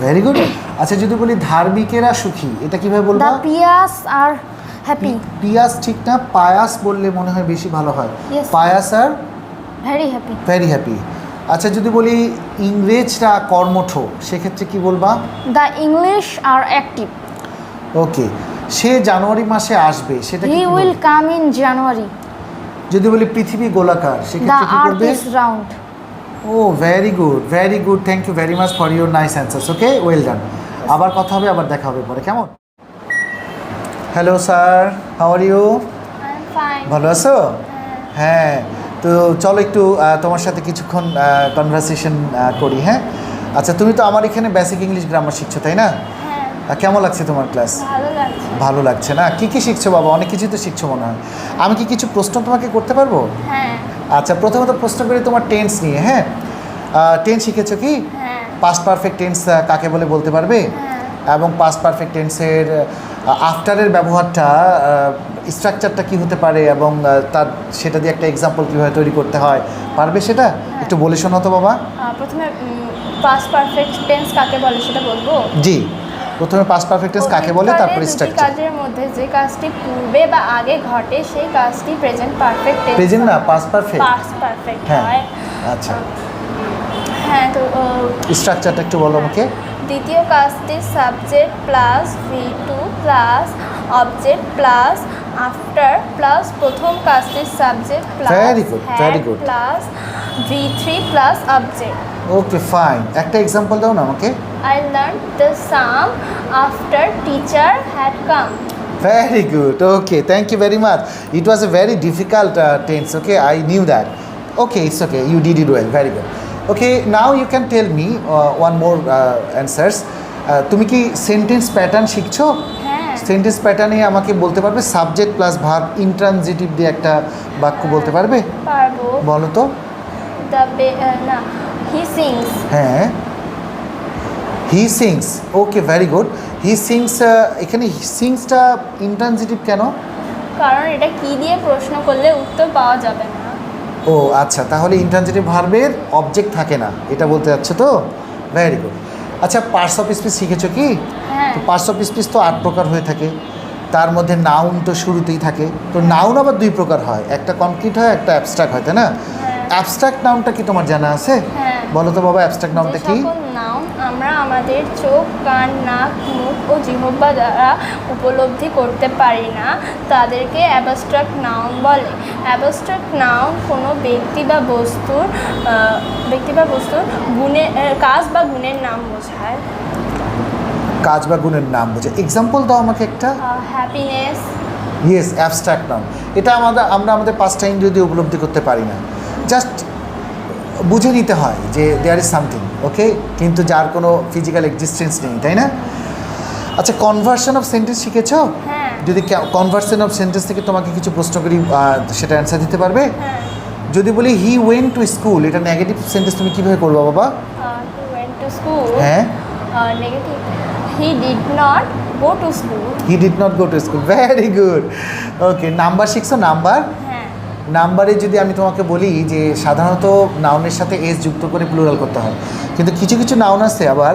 Very good. আচ্ছা, যদি বলি ধার্মিকেরা সুখী, এটা কিভাবে বলবো? The Piyas R happy. পিয়াস ঠিক না, পায়াস বললে মনে হয় বেশি ভালো হয়। Yes. Pious are very happy. Very happy. আচ্ছা, যদি বলি ইংরেজরা কর্মঠ, সেক্ষেত্রে কি বলবা? The English are active. Okay, সে জানুয়ারি মাসে আসবে, সেটা কি হি বলবো? Will come in January. যদি বলি পৃথিবী গোলাকার, দ্য সেক্ষেত্রে কি আর্থ বলবে? Is round. ও very good, very good, thank you very much for your nice answers. Okay, well done. আবার কথা হবে, আবার দেখা হবে পরে, কেমন? Hello sir, how are you? ভালো আছো? হ্যাঁ, তো চলো একটু তোমার সাথে কিছুক্ষণ কনভারসেশন করি। হ্যাঁ, আচ্ছা, তুমি তো আমার এখানে বেসিক ইংলিশ গ্রামার শিখছো, তাই না? কেমন লাগছে তোমার ক্লাস? ভালো লাগছে। ভালো লাগছে না? কি কি শিখছো বাবা? অনেক কিছুই তো শিখছো মনে হয়। আমি কি কিছু প্রশ্ন তোমাকে করতে পারবো? হ্যাঁ। আচ্ছা, প্রথমত প্রশ্ন করি তোমার টেন্স নিয়ে। হ্যাঁ, টেন্স শিখেছো কি? হ্যাঁ। পাস্ট পারফেক্ট টেন্স কাকে বলে বলতে পারবে? এবং পাস্ট পারফেক্ট টেন্সের আফটারের ব্যবহারটা, স্ট্রাকচারটা কি হতে পারে, এবং তার সেটা দিয়ে একটা এক্সাম্পল কীভাবে তৈরি করতে হয়, পারবে সেটা? একটু বলে শোনাও তো বাবা। প্রথমে পাস্ট পারফেক্ট টেন্স কাকে বলে সেটা বলবো। জি, প্রথমে পাস্ট পারফেক্ট টেন্স কাকে বলে, তারপর অতীতকালে দুটি স্ট্রাকচার। কাজের মধ্যে যে কাজটি পূর্বে বা আগে ঘটে সেই কাজটি প্রেজেন্ট পারফেক্ট টেন্স। প্রেজেন্ট না, পাস্ট পারফেক্ট। পাস্ট পারফেক্ট হ্যাঁ, হয়। আচ্ছা, হ্যাঁ, তো স্ট্রাকচারটা একটু বলো আমাকে। দ্বিতীয় কাজটি subject plus V2 plus object plus after plus প্রথম কাজটির subject plus Very good, very good. Plus V3 plus object. Okay fine, একটা এক্সাম্পল দাও না আমাকে। I learned the sum after teacher had come. Very good. Okay, thank you very much. It was a very difficult tense. Okay, I knew that. Okay, it's okay. You did it well. Very good. Okay, now you can tell me one more answers. তুমি কি sentence pattern শিখছো? হ্যাঁ। Sentence প্যাটার্নে আমাকে বলতে পারবে subject plus verb intransitive দিয়ে একটা বাক্য বলতে পারবে? পারবো। বলো তো। না, he sings. হ্যাঁ, হি সিংস। ওকে, ভেরি গুড। হি সিংস, এখানে সিংসটা ইন্ট্রানজিটিভ কেন? কারণ এটা কি দিয়ে প্রশ্ন করলে উত্তর পাওয়া যাবে না। ও আচ্ছা, তাহলে ইন্ট্রানজিটিভ ভার্বের অবজেক্ট থাকে না, এটা বলতে যাচ্ছে তো। Very good. আচ্ছা, পার্টস অফ স্পিচ শিখেছো কি? হ্যাঁ। তো পার্টস অফ স্পিচ তো 8 প্রকার হয়ে থাকে, তার মধ্যে নাউন তো শুরুতেই থাকে। তো নাউন আবার 2 প্রকার হয়, একটা কনক্রিট হয়, একটা অ্যাবস্ট্রাক্ট হয়, তাই না? অ্যাবস্ট্রাক্ট নাউনটা কি তোমার জানা আছে? হ্যাঁ। বলো তো বাবা, অ্যাবস্ট্রাক্ট নাউনটা যে কি? সকল নাউন আমরা আমাদের চোখ, কান, নাক, মুখ ও জিহ্বা দ্বারা উপলব্ধি করতে পারি না তাদেরকে অ্যাবস্ট্রাক্ট নাউন বলে। অ্যাবস্ট্রাক্ট নাউন কোনো ব্যক্তি বা বস্তুর গুণের কাজ বা গুণের নাম বোঝায়। কাজ বা গুণের নাম বোঝে। এক্সাম্পল দাও আমাকে একটা। হ্যাপিনেস। Yes, abstract noun. এটা আমরা আমাদের পাঁচটা ইন্দ্রিয় দিয়ে উপলব্ধি করতে পারি না, জাস্ট বুঝে নিতে হয় যে দেয়ার ইজ সামথিং, ওকে, কিন্তু যার কোনো ফিজিক্যাল এক্সিস্টেন্স নেই, তাই না? আচ্ছা, কনভার্সন অফ সেন্টেন্স শিখেছো? হ্যাঁ। যদি কনভার্সন অফ সেন্টেন্স থেকে তোমাকে কিছু প্রশ্ন করি, সেটা অ্যান্সার দিতে পারবে? হ্যাঁ। যদি বলি হি ওয়েন্ট টু স্কুল, এটা নেগেটিভ সেন্টেন্স তুমি কীভাবে করবো বাবা? He went to school. হ্যাঁ, Negative. He did not go to school. He did not go to school. Very good. Okay, number শিখছো? নাম্বার, হ্যাঁ। নাম্বারে যদি আমি তোমাকে বলি যে সাধারণত নাউনের সাথে এস যুক্ত করে প্লুরাল করতে হয়, কিন্তু কিছু কিছু নাউন আছে আবার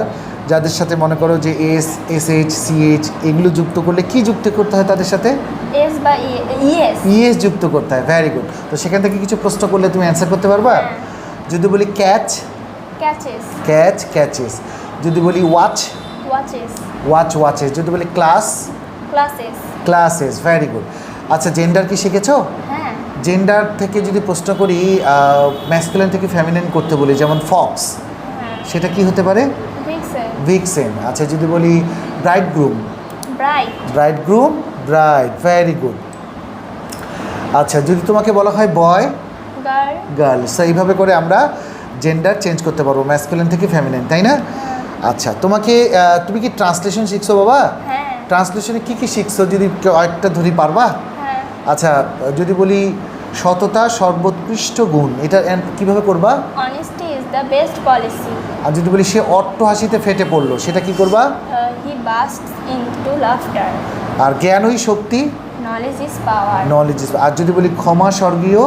যাদের সাথে মনে করো যে এস, এসএইচ, সিএইচ এগুলো যুক্ত করলে কি যুক্ত করতে হয় তাদের সাথে? এস বা ইএস। ইএস যুক্ত করতে হয়। Very good. তো সেখান থেকে কিছু প্রশ্ন করলে তুমি অ্যান্সার করতে পারবা? হ্যাঁ। যদি বলি ক্যাচ, ক্যাচেস। Catch catches. যদি বলি ওয়াচ, ওয়াচেস। Watch watches. যদি বলি class, classes. Classes. Very good. আচ্ছা, জেন্ডার কি শিখেছো? হ্যাঁ। জেন্ডার থেকে যদি প্রশ্ন করি, ম্যাসকুলিন থেকে ফেমিনিন করতে বলি, যেমন ফক্স, হ্যাঁ। সেটা কি হতে পারে? ভিক্সেন। ভিক্সেন। আচ্ছা, যদি বলি bride groom, bright. Bride groom, bride. Very good. আচ্ছা, যদি তোমাকে বলা হয় বয়, গার্ল। গার্ল। সো এইভাবে করে আমরা জেন্ডার চেঞ্জ করতে পারবো, ম্যাসকুলিন থেকে ফেমিনিন, তাই না? আচ্ছা, তুমি কি ট্রান্সলেশন শিখছো বাবা? হ্যাঁ। ট্রান্সলেশনে কি কি শিখছো যদি কয়েকটা ধরি পারবা? হ্যাঁ। আচ্ছা, যদি বলি সততা সর্বোৎকৃষ্ট গুণ, এটা কিভাবে করবা? Honesty is the best policy. আর যদি বলি সে অট্ট হাসিতে ফেটে পড়লো, সেটা কি করবা? He bursts into laughter. আর জ্ঞানই শক্তি, নলেজ ইজ পাওয়ার। নলেজ। আর যদি বলি ক্ষমা স্বর্গীয়,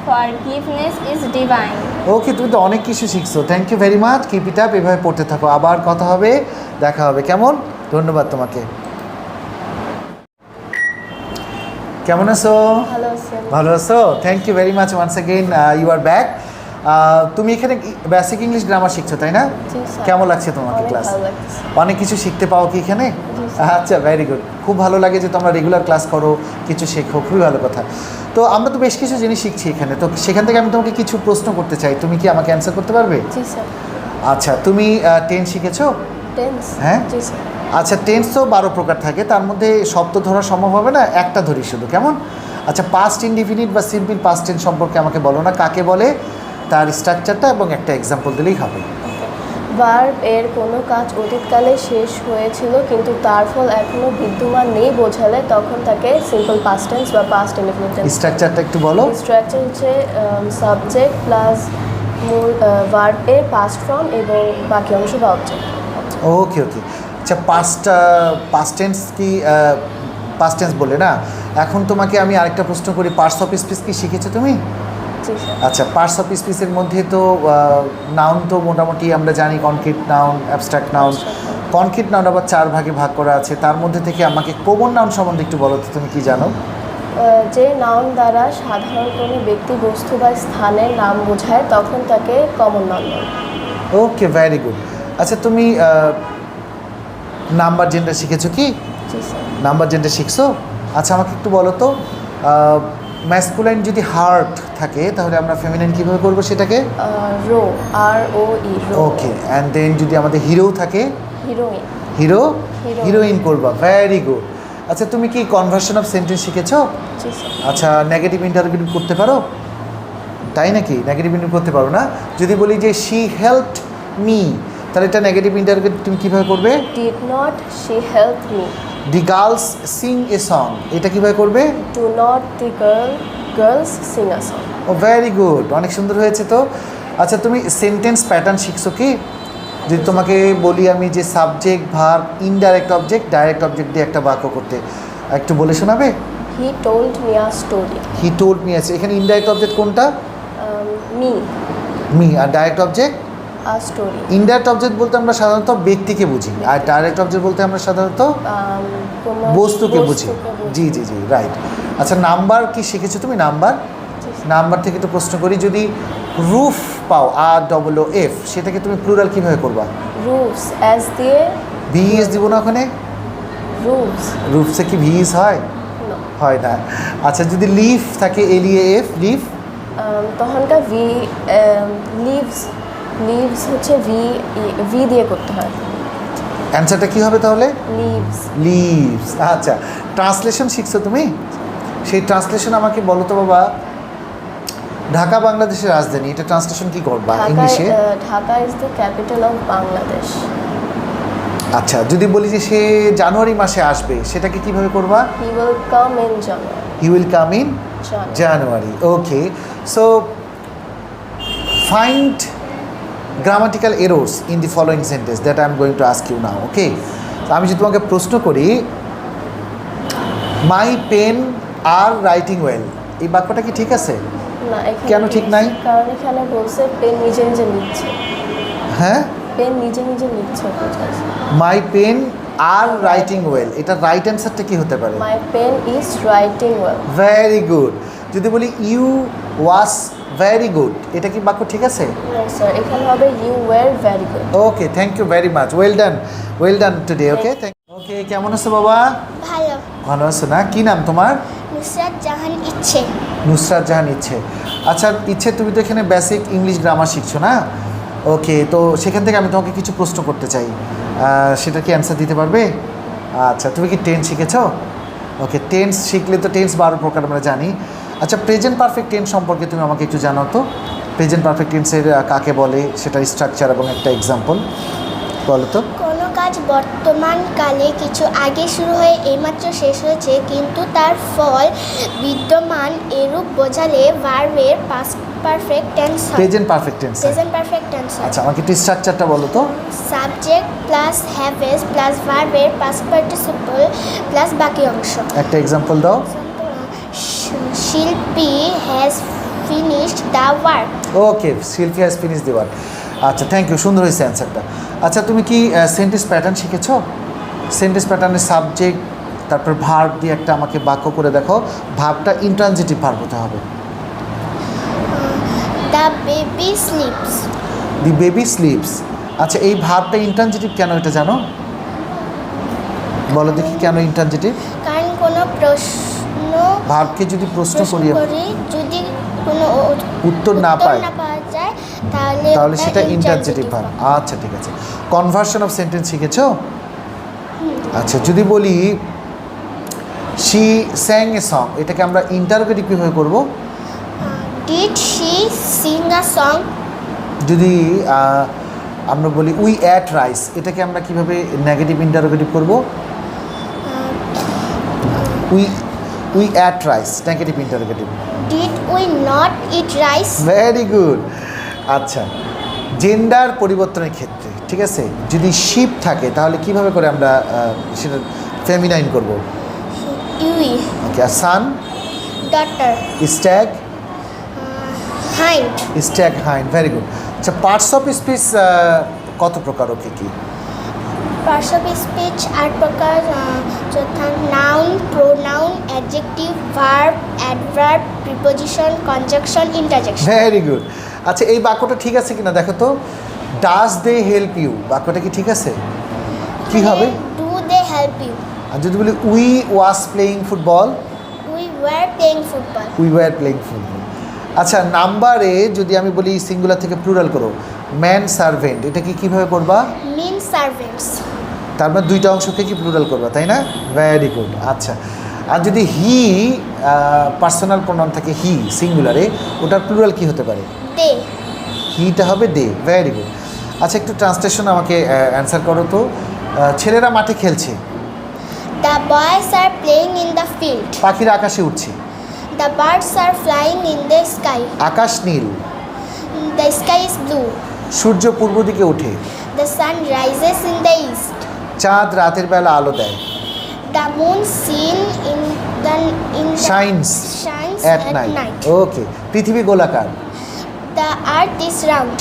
ফরগিভনেস ইজ ডিভাইন। ওকে, তুমি তো অনেক কিছু শিখছো। Thank you very much. Keep it up, এভাবে পড়তে থাকো। আবার কথা হবে, দেখা হবে, কেমন? ধন্যবাদ তোমাকে। কেমন আছো? ভালো আছেন? ভালো আছো? Thank you very much once again, you are back. তুমি এখানে বেসিক ইংলিশ গ্রামার শিখছো, তাই না? জি স্যার। কেমন লাগছে তোমাকে ক্লাস? ভালো লাগছে। অনেক কিছু শিখতে পাও কি এখানে? আচ্ছা, ভেরি গুড। খুব ভালো লাগে যে তোমরা রেগুলার ক্লাস করো, কিছু শেখো, খুবই ভালো কথা। তো আমরা তো বেশ কিছু জিনিস শিখছি এখানে, তো সেখান থেকে আমি তোমাকে কিছু প্রশ্ন করতে চাই, তুমি কি আমাকে অ্যান্সার করতে পারবে? জি স্যার। আচ্ছা, তুমি টেন্স শিখেছো? টেন্স। হ্যাঁ। জি স্যার। আচ্ছা, টেন্স তো 12 প্রকার থাকে, তার মধ্যে সব তো ধরা সম্ভব হবে না, একটা ধরি শুধু, কেমন? আচ্ছা, পাস্ট ইনডিফিনিট বা সিম্পল পাস্ট টেন্স সম্পর্কে আমাকে বলো না, কাকে বলে, তার স্ট্রাকচারটা এবং একটা এক্সাম্পল দিলেই হবে। ভার্ব এর কোনো কাজ অতীতকালে শেষ হয়েছিল কিন্তু তার ফল এখনো বিদ্যমান নেই বোঝালে তখন তাকে সিম্পল পাস্ট টেন্স বা পাস্ট ইনডিফিনিট টেন্স। স্ট্রাকচারটা একটু বলো। স্ট্রাকচার হচ্ছে সাবজেক্ট প্লাস মূল ভার্ব এর পাস্ট ফর্ম এবং বাকি অংশ বা অবজেক্ট। ওকে ওকে। আচ্ছা, পাস্ট টেন্স কি পাস্ট টেন্স বলে না? এখন তোমাকে আমি আরেকটা প্রশ্ন করি, পার্টস অফ স্পিচ কি শিখেছো তুমি? জি স্যার। আচ্ছা, পার্টস অফ স্পিচের মধ্যে তো নাউন তো মোটামুটি আমরা জানি, concrete noun, abstract noun. Concrete noun আবার 4 ভাগে ভাগ করা আছে, তার মধ্যে থেকে আমাকে কমন নাউন সম্বন্ধে একটু বলো তো, তুমি কি জানো? যে নাউন দ্বারা সাধারণ কোনো ব্যক্তি বস্তু বা স্থানের নাম বোঝায় তখন তাকে কমন নাউন বলে। Okay, very good. আচ্ছা, তুমি নাম্বার জেন্ডার শিখেছো কি? জি স্যার। নাম্বার জেন্ডার শিখছো? আচ্ছা আমাকে একটু বলো তো ম্যাসকুলাইন যদি হার্ট থাকে তাহলে আমরা ফেমিনাইন কীভাবে করবো সেটাকে? Roe, ROE, roe. Okay, and then যদি আমাদের হিরো থাকে? হিরোইন। হিরোইন করবা, ভেরি গুড। আচ্ছা তুমি কি কনভার্সন অফ সেন্টেন্স শিখেছো? জি স্যার। আচ্ছা নেগেটিভ ইন্টারোগেটিভ করতে পারো? তাই নাকি? নেগেটিভ ইন্টারোগেটিভ করতে পারো না? যদি বলি যে শি হেল্পড মি, তাহলে এটা নেগেটিভ ইন্টারোগেটিভ তুমি কীভাবে করবে? Did not she help me? The girls Singh a song, এটা কীভাবে করবে? Do not the girls sing a song? ও ভেরি গুড, অনেক সুন্দর হয়েছে তো। আচ্ছা তুমি সেন্টেন্স প্যাটার্ন শিখছো কি? যদি তোমাকে বলি আমি যে subject verb indirect object direct object দিয়ে একটা বাক্য করতে, একটু বলে শোনাবে? He told me a story. He told me আছে, এখানে ইনডাইরেক্ট অবজেক্ট কোনটা? Me, me. আর direct object? a story. Indirect object বলতে আমরা সাধারণত ব্যক্তিকে বুঝি, আর ডাইরেক্ট অবজেক্ট বলতে আমরা সাধারণত কোনো বস্তুকে বুঝি। জি জি জি, রাইট। আচ্ছা নাম্বার কি শিখেছো তুমি? নাম্বার থেকে একটু প্রশ্ন করি, যদি রুফ পাও ROOF, সেটাকে তুমি প্লুরাল কীভাবে করবা? Roofs, as দিয়ে ভিএস দিব না ওখানে? roofs. রুফসে কি ভিএস হয়? No. হয় না। আচ্ছা যদি লিফ থাকে LEAF, লিফ? তখনকার লিভস হচ্ছে ভি দিয়ে করতে হয়। অ্যান্সারটা কী হবে তাহলে? লিভস। লিভস। আচ্ছা ট্রান্সলেশন শিখছো তুমি? সেই ট্রান্সলেশন আমাকে বলো তো বাবা। ঢাকা বাংলাদেশের রাজধানী, এটা ট্রান্সলেশন কি করবা ইংলিশে? Dhaka is the capital of Bangladesh. আচ্ছা যদি বলি যে সে জানুয়ারি মাসে আসবে, সেটাকে কিভাবে করবা? He will come in January. He will come in January. Okay, so find grammatical errors in the following sentence that I am going to ask you now. Okay, আমি যদি তোমাকে প্রশ্ন করি my pen are writing well, এই বাক্যটা কি ঠিক আছে? না, এখানে কেন ঠিক নাই? কারণ এখানে বলছে পেন নিজে নিজে লিখছে। হ্যাঁ, পেন নিজে নিজে লিখছে। My pen are writing well, এটা রাইট অ্যান্সারটা কি হতে পারে? My pen is writing well. Very good. যদি বলি ইউ ওয়াজ ভেরি গুড, এটা কি বাক্য ঠিক আছে? নো স্যার, এখানে হবে you were very good. Okay, thank you very much, well done today. Okay, okay, কেমন আছো বাবা? ভালো। ভালো আছো না? কি নাম তোমার? নুসরাত জাহান ইচ্ছে। নুসরাত জাহান ইচ্ছে। আচ্ছা ইচ্ছে, তুমি তো এখানে বেসিক ইংলিশ গ্রামার শিখছো না? ওকে, তো সেখান থেকে আমি তোমাকে কিছু প্রশ্ন করতে চাই, সেটা কি অ্যান্সার দিতে পারবে? আচ্ছা তুমি কি টেন্স শিখেছো? ওকে, টেন্স শিখলে তো টেন্স 12 প্রকার আমরা জানি। আচ্ছা প্রেজেন্ট পারফেক্ট টেন্স সম্পর্কে তুমি আমাকে একটু জানাও তো। প্রেজেন্ট পারফেক্ট টেন্সের কাকে বলে, সেটার স্ট্রাকচার এবং একটা এক্সাম্পল বলো তো। কোনো কাজ বর্তমান কালে কিছু আগে শুরু হয়ে এইমাত্র শেষ হয়েছে কিন্তু তার ফল বিদ্যমান, এরূপ বোঝালে ভার্বের পাস্ট পারফেক্ট টেন্স হয়। Present perfect tense. Present perfect tense. আচ্ছা আমাকে একটু স্ট্রাকচারটা বলো তো। সাবজেক্ট প্লাস হ্যাভেজ প্লাস ভার্বের পাস্ট পার্টিসিপল প্লাস বাকি অংশ। একটা এক্সাম্পল দাও। শিল্পী হ্যাজ ফিনিশড দ্য ওয়ার্ক। ওকে, শিল্পী হ্যাজ ফিনিশ দি ওয়ার্ক। আচ্ছা থ্যাংক ইউ, সুন্দর হয়েছে অ্যান্সারটা। আচ্ছা তুমি কি সেন্টেন্স প্যাটার্ন শিখেছো? সেন্টেন্স প্যাটার্নের সাবজেক্ট তারপর ভার্ব দিয়ে একটা আমাকে বাক্য করে দেখো। ভার্বটা ইন্ট্রানজিটিভ ভার্ব হতে হবে। The baby sleeps. The baby sleeps. আচ্ছা এই ভার্বটা ইন্ট্রানজিটিভ কেন, এটা জানো? বলো দেখি কেন ইন্ট্রানজিটিভ? কারণ কোনো প্রশ্ন ভার্বকে যদি প্রশ্ন করি যদি কোনো উত্তর না পায় পাওয়া যায় তাহলে তাহলে সেটা ইন্ট্রানজিটিভ ভার্ব। আচ্ছা ঠিক আছে। কনভার্সন অফ সেন্টেন্স শিখেছো? আচ্ছা যদি বলি শি স্যাং এ সং, এটাকে আমরা ইন্টারোগেটিভ কীভাবে করবো? Did she Singh a song. যদি আমরা বলি উই অ্যাট রাইস, এটাকে আমরা কীভাবে নেগেটিভ ইন্টারোগেটিভ করবো? We ate rice, negative interrogative. Did we not eat rice. Very good. আচ্ছা জেন্ডার পরিবর্তনের ক্ষেত্রে ঠিক আছে, যদি শিপ থাকে তাহলে কিভাবে করে আমরা সেটা ফেমিনাইন করবো? ইউই। ওকে, আর son? Daughter. Stag? Hind. Stag hind. Very good. আচ্ছা পার্টস অফ স্পিচ কত প্রকার, ওকে কি? পার্টস অফ স্পিচ 8 প্রকার, যথা noun, pronoun, adjective, verb, adverb, preposition, conjunction, interjection. Very good. আচ্ছা এই বাক্যটা ঠিক আছে কিনা দেখো তো। ডাজ দে হেল্প ইউ, বাক্যটা কি ঠিক আছে? কি হবে? Do they help you. আর যদি বলি we was playing football, we were playing football. We were playing football. আচ্ছা, নাম্বারে যদি আমি বলি সিঙ্গুলার থেকে প্লুরাল করো, ম্যান সার্ভেন্ট, এটা কি কীভাবে করবা? মিন সার্ভেন্টস। তার মানে দুইটা অংশকে কি প্লুরাল করবা, তাই না? Very good. আচ্ছা, আর যদি হি পার্সোনাল প্রোনাউন থাকে, হি সিঙ্গুলারে, ওটার প্লুরাল কি হতে পারে? দে। হিটা হবে দে। Very good. আচ্ছা, একটু ট্রান্সলেশন আমাকে অ্যান্সার করো তো। ছেলেরা মাঠে খেলছে, the boys are playing in the field. পাখিরা আকাশে উঠছে, the birds are flying in the sky. আকাশ নীল, দ্য স্কাই ইজ ব্লু। সূর্য পূর্ব দিকে ওঠে, the sun rises in the east. চাঁদ রাতের বেলা আলো দেয়, the moon sin in shines at night. Okay. পৃথিবী গোলাকার, the earth is round.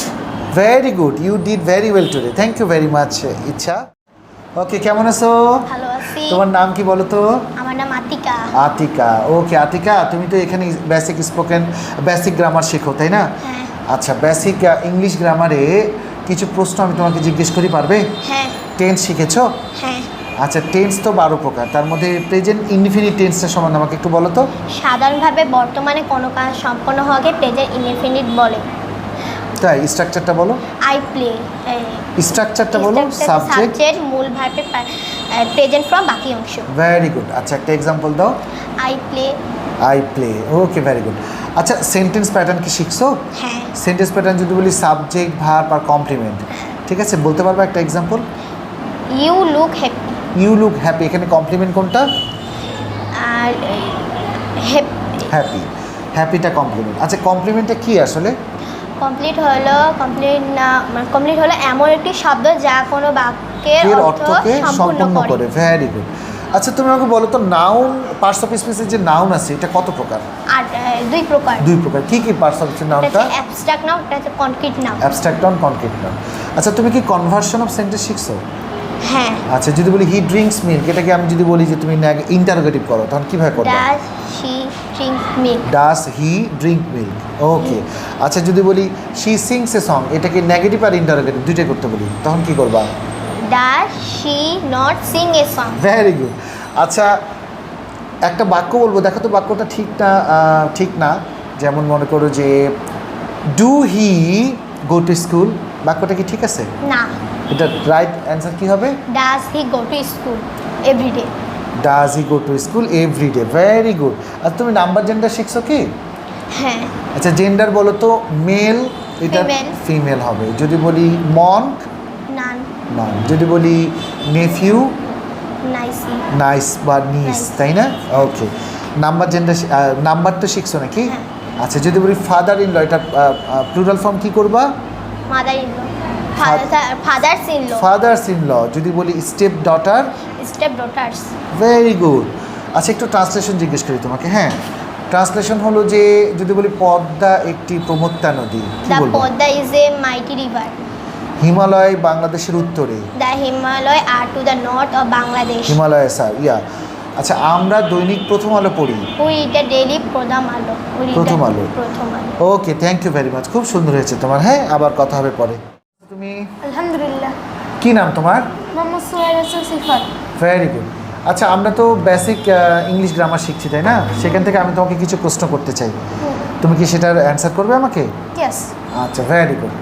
Very good, you did very well today. Thank you very much Iccha. Okay, কেমন আছো? ভালো আছি। তোমার নাম কি বলো তো? আমার নাম আতিকা। আতিকা। ওকে আতিকা, তুমি তো এখানে বেসিক গ্রামার শেখো, তাই না? হ্যাঁ। আচ্ছা, বেসিক ইংলিশ গ্রামারে কিছু প্রশ্ন আমি তোমাকে জিজ্ঞেস করি, পারবে? হ্যাঁ। টেন্স শিখেছো? হ্যাঁ। আচ্ছা, টেন্স তো 12 প্রকার, তার মধ্যে প্রেজেন্ট ইনডিফিনিট টেন্সটা সম্বন্ধে আমাকে একটু বলো তো। সাধারণভাবে বর্তমানে কোনো কাজ সম্পন্ন হওয়াকে প্রেজেন্ট ইনডিফিনিট বলে। তাই, স্ট্রাকচারটা বলো। I play. স্ট্রাকচারটা বলো। সাবজেক্ট, মূল ভার্বের প্রেজেন্ট ফর্ম বাকি অংশ। Very good. আচ্ছা, একটা এক্সাম্পল দাও। I play. I play. Okay, very good. আচ্ছা, সেন্টেন্স প্যাটার্ন কি শিখছো? হ্যাঁ। সেন্টেন্স প্যাটার্ন যদি বলি সাবজেক্ট, ভার্ব আর কমপ্লিমেন্ট, ঠিক আছে, বলতে পারবা একটা example? You look happy. You look happy, এখানে কমপ্লিমেন্ট কোনটা? আর হ্যাপি। হ্যাপিটা কমপ্লিমেন্ট। আচ্ছা, কমপ্লিমেন্টটা কি আসলে? কমপ্লিট হলো এমন একটি শব্দ যা কোনো বাক্যের এর অর্থ অর্থকে সম্পূর্ণ সম্পূর্ণ করে। করে। Very good. আচ্ছা, তুমি আমাকে বলো তো, নাউন, পার্টস অফ স্পিচের যে নাউন আছে, এটা কত প্রকার? আর দুই প্রকার। দুই প্রকার। কি কি পার্টস অফ স্পিচের নাউনটা? অ্যাবস্ট্রাক্ট নাউন, এটা হচ্ছে concrete noun. Abstract noun, concrete noun. আচ্ছা, তুমি কি কনভার্সন অফ সেন্টেন্স শিখছো? হ্যাঁ। আচ্ছা, যদি বলি হি ড্রিঙ্কস মিল্ক, এটাকে আমি যদি বলি যে তুমি ইন্টারোগেটিভ করো, তখন কীভাবে করবে? Does she drink milk. Does he drink milk. Okay. আচ্ছা, যদি বলি শি সিংস এ সং, এটাকে নেগেটিভ আর ইন্টারোগেটিভ দুইটাই করতে বলি, তখন কি করবা? Does she not sing a song. Very good. আচ্ছা, একটা বাক্য বলবো, দেখো তো বাক্যটা ঠিক না। যেমন মনে করো যে do he go to school, বাক্যটা কি ঠিক আছে? না। এটা রাইট অ্যান্সার কি হবে? Does he go to school every day. Does he go to school every day. Very good. আর তুমি নাম্বার জেন্ডার শিখছো কি? হ্যাঁ। আচ্ছা, জেন্ডার বলো তো। মেল, এটা Female. ফিমেল হবে। যদি বলি মন্ক, নান। নন। যদি বলি নেফিউ, নাইসি। নাইস বা নিস, Nice. তাই না? ওকে। নাম্বার জেন্ডার, নাম্বার তো শিখছো নাকি? হ্যাঁ। আচ্ছা, যদি বলি ফাদার ইন ল, এটা প্লুরাল ফর্ম কি করবা? Mother in law. Fathers in law. Fathers in law. যদি বলি stepdaughter, stepdaughters. Very good. আচ্ছা, একটু ট্রান্সলেশন জিজ্ঞেস করি তোমাকে। হ্যাঁ, ট্রান্সলেশন হলো যে যদি বলি পদ্মা একটি প্রমত্তা নদী, কি দ্য বলবো? Padma is a mighty river. Himalaya বাংলাদেশের উত্তরে। The Himalaya are to the north of Bangladesh. Himalaya sir, yeah. আচ্ছা, আমরা দৈনিক প্রথম আলো পড়ি। উই রিড দ্য ডেইলি প্রথম আলো। প্রথম আলো। প্রথম আলো। ওকে, থ্যাংক ইউ ভেরি মাচ। খুব সুন্দর হয়েছে তোমার। হ্যাঁ, আবার কথা হবে পরে। তুমি আলহামদুলিল্লাহ। কি নাম তোমার? মোহাম্মদ সোহেল হাসান সিফাত। Very good. আচ্ছা, আমরা তো বেসিক ইংলিশ গ্রামার শিখছি, তাই না? সেখান থেকে আমি তোমাকে কিছু প্রশ্ন করতে চাই, তুমি কি সেটার অ্যান্সার করবে আমাকে? ইয়েস। আচ্ছা, ভেরি গুড।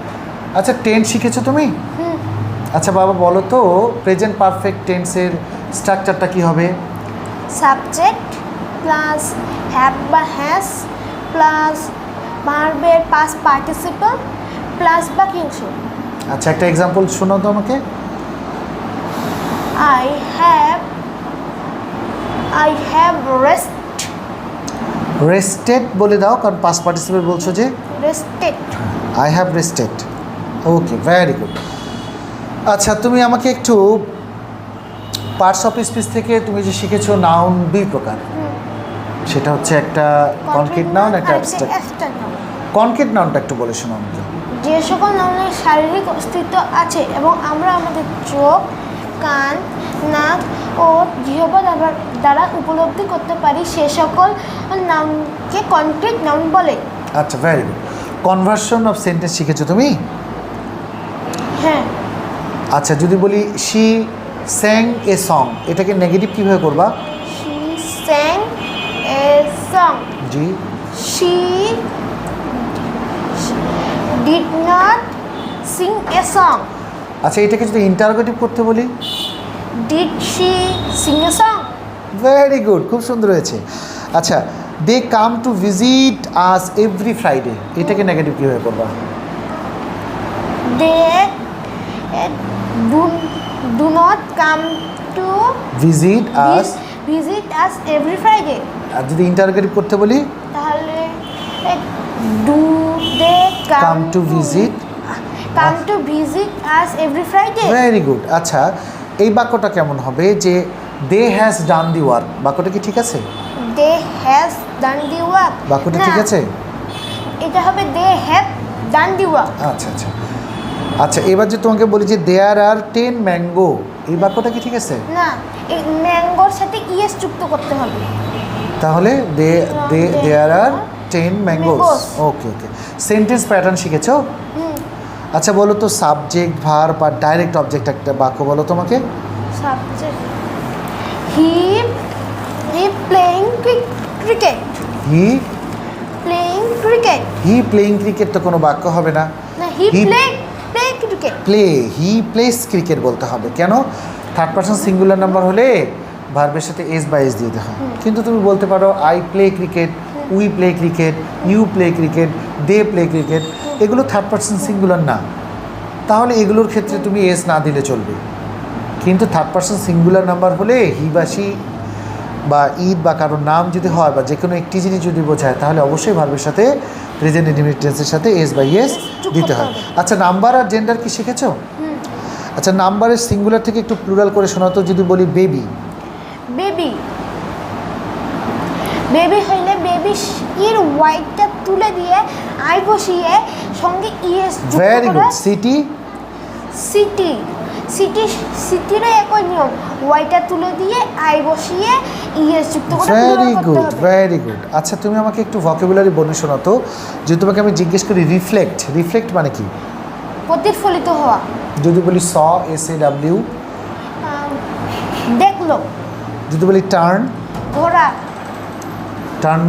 আচ্ছা, টেন্স শিখেছো তুমি? আচ্ছা বাবা, বলো তো প্রেজেন্ট পারফেক্ট টেন্সের স্ট্রাকচারটা কি হবে? সাবজেক্ট প্লাস হ্যাভ বা হ্যাজ প্লাস ভার্বের পাস্ট পার্টিসিপল প্লাস বাকি অংশ। আচ্ছা, একটা এক্সাম্পল শোনাও তো আমাকে। আই হ্যাভ রেস্টেড বলে দাও, কারণ পাস্ট পার্টিসিপল বলছো যে। Rested. I have rested. Okay, very good. আচ্ছা, তুমি আমাকে একটু পার্টস অফ স্পিচ থেকে তুমি যে শিখেছো নাউন দুই প্রকার, সেটা হচ্ছে একটা কনক্রিট নাউন, একটা অ্যাবস্ট্রাক্ট। কনক্রিট নাউনটা একটু বলে শোনো আমাকে। যে সকল নাউনের শারীরিক অস্তিত্ব আছে এবং আমরা আমাদের চোখ, কান, নাক ও জিহ্বা দ্বারা উপলব্ধি করতে পারি, সে সকল নাউনকে কনক্রিট নাউন বলে। আচ্ছা, very good. Conversion of sentence শিখেছো তুমি? হ্যাঁ। আচ্ছা, যদি বলি শি স্যাং এ সং, এটাকে নেগেটিভ কীভাবে করবা? She sang a song. G, She did not sing a song. আচ্ছা এটাকে যদি ইন্টারোগেটিভ করতে বলি? Did she sing a song? Very good, খুব সুন্দর হয়েছে। আচ্ছা, they come to visit us every Friday, এটাকে নেগেটিভ কীভাবে করবা? They do not come to visit us. visit us every Friday. আর যদি ইন্টারোগেটিভ করতে বলি? তাহলে do they come to visit. to visit us every Friday? Very good. আচ্ছা এই বাক্যটা কেমন হবে যে দে হ্যাজ ডান দি ওয়ার্ক, বাক্যটা কি ঠিক আছে? They has done the work. বাক্যটা না, ঠিক আছে? এটা হবে they have done the work. আচ্ছা আচ্ছা আচ্ছা, এবার যে তোমাকে বলি যে দেয়ার আর 10 ম্যাঙ্গো, এই বাক্যটা কি ঠিক আছে? না, এই ম্যাঙ্গোর সাথে ইএস যুক্ত করতে হবে। তাহলে দেয়ার আর 10 ম্যাঙ্গোস। Mangoes. ওকে ওকে, সেন্টেন্স প্যাটার্ন শিখেছো? আচ্ছা বলো তো সাবজেক্ট ভার্ব আর ডাইরেক্ট অবজেক্ট একটা বাক্য বলো তোমাকে। সাবজেক্ট হি প্লেইং ক্রিকেট। হি প্লেইং ক্রিকেট তো কোনো বাক্য হবে না। না, হি He- playing cricket. He plays cricket বলতে হবে। কেন? থার্ড পারসন সিঙ্গুলার নাম্বার হলে ভার্বের সাথে এস বা এস দিয়ে হয়। কিন্তু তুমি বলতে পারো I play cricket, we play cricket, you play cricket, they play cricket, এগুলো থার্ড পারসন সিঙ্গুলার না, তাহলে এগুলোর ক্ষেত্রে তুমি এস না দিলে চলবে। কিন্তু থার্ড পারসন সিঙ্গুলার নাম্বার হলে হি বা সি বা ঈদ বা কারোর নাম যদি হয় বা যে কোনো একটি জিনিস যদি বোঝায় তাহলে অবশ্যই ভার্বের সাথে প্রেজেন্ট ইনডিফিনিট টেন্সের সাথে এস বাই এস দিতে হয়। আচ্ছা নাম্বার আর জেন্ডার কি শিখেছো? আচ্ছা নাম্বারের সিঙ্গুলার থেকে একটু প্লুরাল করে শোনাতো, যদি বলি বেবি। বেবি হইলে বেবি এর ওয়াইটটা তুলে দিয়ে আই বসিয়ে সঙ্গে ইএস যুক্ত ভেরি করে। গুড। সিটি সিটিরও একই নিয়ম, ওয়াইটা তুলে দিয়ে আই বসিয়ে ইএস যুক্ত করে ভেরি plural করতে গুড হবে। Very good. আচ্ছা তুমি আমাকে একটু ভকেবুলারি বলে শোনাতো, যদি তোমাকে আমি জিজ্ঞেস করি রিফ্লেক্ট মানে কি? প্রতিফলিত হওয়া। যদি বলি স SAW, দেখলো। যদি বলি টার্ন ঘোড়া।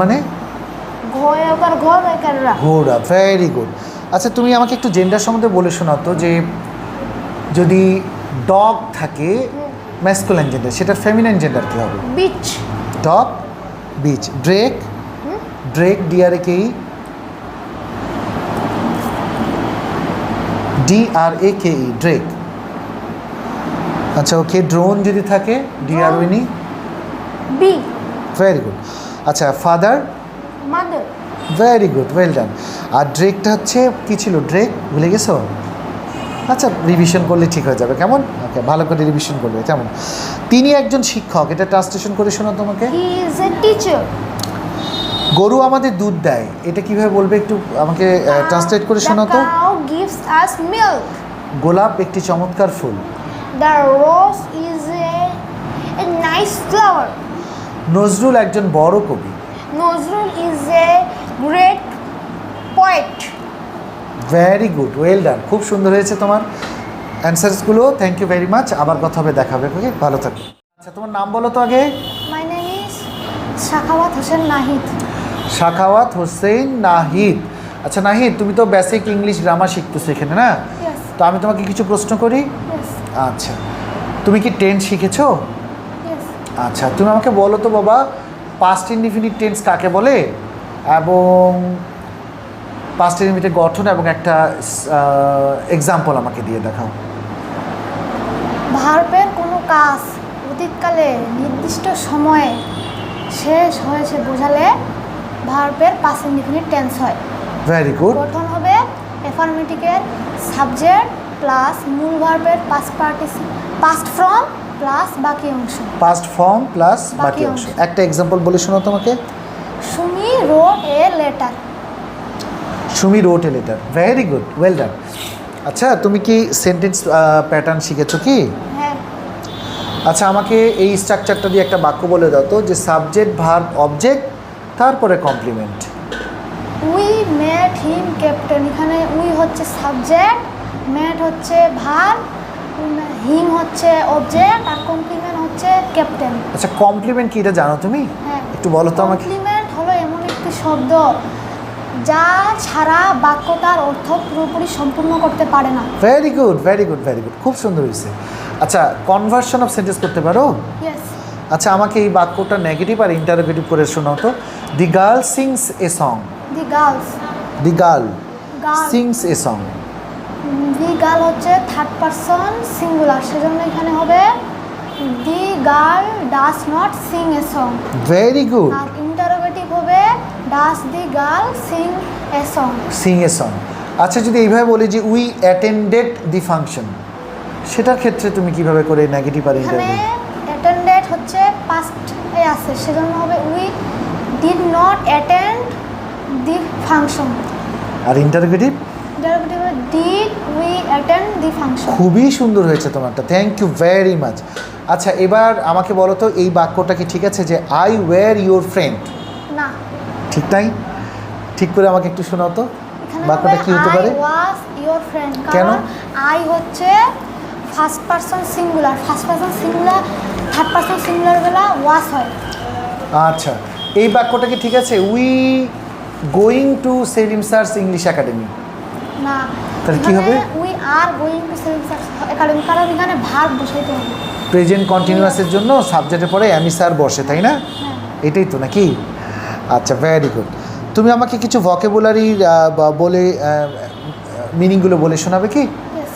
মানে ঘর ঘোড়া। ঘোড়া। Very good. আচ্ছা তুমি আমাকে একটু জেন্ডার সম্বন্ধে বলে শোনাতো, যে যদি ডগ থাকে ম্যাসকুলাইন জেন্ডার, সেটার ফেমিনাইন জেন্ডার কী হবে? Bitch. Dog bitch. Drake DRAKE drake. আচ্ছা ওকে। ড্রোন যদি থাকে DRONE। বি। Very good. আচ্ছা father. Mother. Very good, well done. আর ড্রেকটা হচ্ছে কি ছিল? ড্রেক ভুলে গেছো? আচ্ছা রিভিশন করলে ঠিক হয়ে যাবে, কেমন? ওকে, ভালো করে রিভিশন করবে, কেমন? তিনি একজন শিক্ষক, এটা ট্রান্সলেশন করে শোনো তোমাকে। হি ইজ এ টিচার। গরু আমাদের দুধ দেয়, এটা কিভাবে বলবে একটু আমাকে ট্রান্সলেট করে শোনো তো। The cow gives us milk. গোলাপ একটি চমৎকার ফুল। The rose is a nice flower. Nazrul একজন বড় কবি। Nozrul is a great poet. Very good, well done, খুব সুন্দর হয়েছে তোমার অ্যান্সারসগুলো। থ্যাংক ইউ ভেরি মাচ, আবার কথা হবে, দেখা হবে। ওকে, ভালো থাকো। আচ্ছা তোমার নাম বলো তো আগে। My name is Shakawat Hossein Nahid. Shakhawat Hossain Nahid. আচ্ছা নাহিদ, তুমি তো বেসিক ইংলিশ গ্রামার শিখতেছো এখানে না? Yes. তো আমি তোমাকে কিছু প্রশ্ন করি। Yes. আচ্ছা তুমি কি টেন্স শিখেছো? Yes. আচ্ছা তুমি আমাকে বলো তো বাবা, পাস্ট ইনডিফিনিট টেন্স কাকে বলে, এবং পাস্ট ইনডিফিনিটের গঠন এবং একটা এক্সাম্পল আমাকে দিয়ে দেখাও। ভার্বের কোনো কাজ অতীতকালে নির্দিষ্ট সময়ে শেষ হয়েছে বোঝালে ভার্বের পাস্ট ইনডিফিনিট টেন্স হয়। Very good. গঠন হবে অ্যাফার্মেটিভের সাবজেক্ট প্লাস মূল ভার্বের পাস্ট ফর্ম প্লাস বাকি অংশ। পাস্ট ফর্ম প্লাস বাকি বাকি অংশ। অংশ। একটা এক্সাম্পল বলে শোনো তোমাকে। Sumi wrote a letter. Sumi wrote a letter. Very good, well done. আচ্ছা তুমি কি সেন্টেন্স প্যাটার্ন শিখেছো কি? হ্যাঁ। আচ্ছা আমাকে এই স্ট্রাকচারটা দিয়ে একটা বাক্য বলে দাও তো, যে সাবজেক্ট ভার্ব অবজেক্ট তারপরে complement. We made him captain, এখানে উই হচ্ছে সাবজেক্ট, মেড হচ্ছে ভার্ব, হিম হচ্ছে অবজেক্ট আর কমপ্লিমেন্ট হচ্ছে ক্যাপ্টেন। আচ্ছা, কমপ্লিমেন্ট কি এটা জানো তুমি? হ্যাঁ, একটু বলো তো আমাকে। কমপ্লিমেন্ট হলো এমন একটি শব্দ যা ছাড়া বাক্য তার অর্থ পুরোপুরি সম্পূর্ণ করতে পারে না। Very good, very good, very good, খুব সুন্দর হয়েছে। আচ্ছা, কনভার্সন অফ সেন্টেন্স করতে পারো? ইয়েস। আচ্ছা, আমাকে এই বাক্যটা নেগেটিভ আর ইন্টারোগেটিভ করে শোনাও তো। The girl sings a song. The girls. The girl girl. Sings a song. The girl হচ্ছে থার্ড পারসন সিঙ্গুলার, সেজন্য এখানে হবে the girl does not sing a song. Very good. আর ইন্টারোগেটিভ হবে does the girl sing a song. Sing a song. আচ্ছা, যদি এইভাবে বলি যে উই অ্যাটেন্ডেড দি ফাংশন, সেটার ক্ষেত্রে তুমি কিভাবে করে নেগেটিভ আর এখানে ইন্টারোগেটিভ? অ্যাটেন্ডেড হচ্ছে পাস্ট এ আছে, সেজন্য হবে we did not attend the function. আর ইন্টারোগেটিভ? ইন্টারোগেটিভ হবে did we attend the function. খুবই সুন্দর হয়েছে তোমারটা, থ্যাংক ইউ ভেরি মাচ। আচ্ছা, এবার আমাকে বলো তো এই বাক্যটা কি ঠিক আছে যে আই ওয়্যার ইউর ফ্রেন্ড? না, ঠিক নাই? ঠিক করে আমাকে একটু শোনাও তো এখানে বাক্যটা কি হতে পারে? I was your friend. কেন? কারণ আই হচ্ছে first person singular, first person singular, third person singular বেলা ওয়াজ হয়। আচ্ছা, এই বাক্যটা কি ঠিক আছে we going to Selim sir's English academy? না, তাহলে কি হবে? We are going to Selim sir academy, কারণ এখানে ভার্ব বসাইতে হবে। প্রেজেন্ট কন্টিনিউয়াসের জন্য সাবজেক্টের পরে আমি স্যার বসে, তাই না? হ্যাঁ। এটাই তো নাকি? আচ্ছা, ভেরি গুড। তুমি আমাকে কিছু ভকেবুলারি বলে মিনিংগুলো বলে শোনাবে কি? Yes.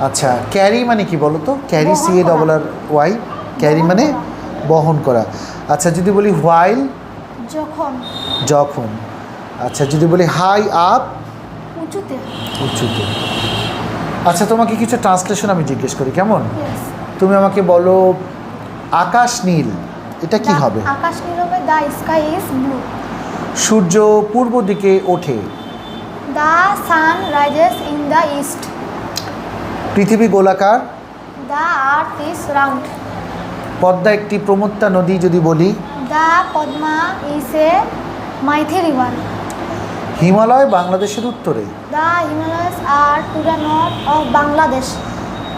আচ্ছা, ক্যারি মানে কি বলো তো? ক্যারি বহন সি এ করা। ডবল আর ওয়াই, ক্যারি বহন মানে করা। বহন করা। আচ্ছা, যদি বলি হোয়াইল? যখন। যখন। আচ্ছা, যদি বলি হাই আপ? উঁচুতে। উঁচুতে। আচ্ছা, তোমাকে কিছু ট্রান্সলেশন আমি জিজ্ঞেস করি, কেমন? Yes. তুমি আমাকে বলো আকাশ নীল, এটা কি হবে? আকাশ নীল হবে দ্য স্কাই ইজ ব্লু। সূর্য পূর্ব দিকে ওঠে। The sun rises in the east. পৃথিবী গোলাকার। The earth is round. Padma একটি প্রমত্তা নদী যদি বলি? The Padma is a mighty river. Himalaya বাংলাদেশের উত্তরে। The Himalayas are to the north of Bangladesh.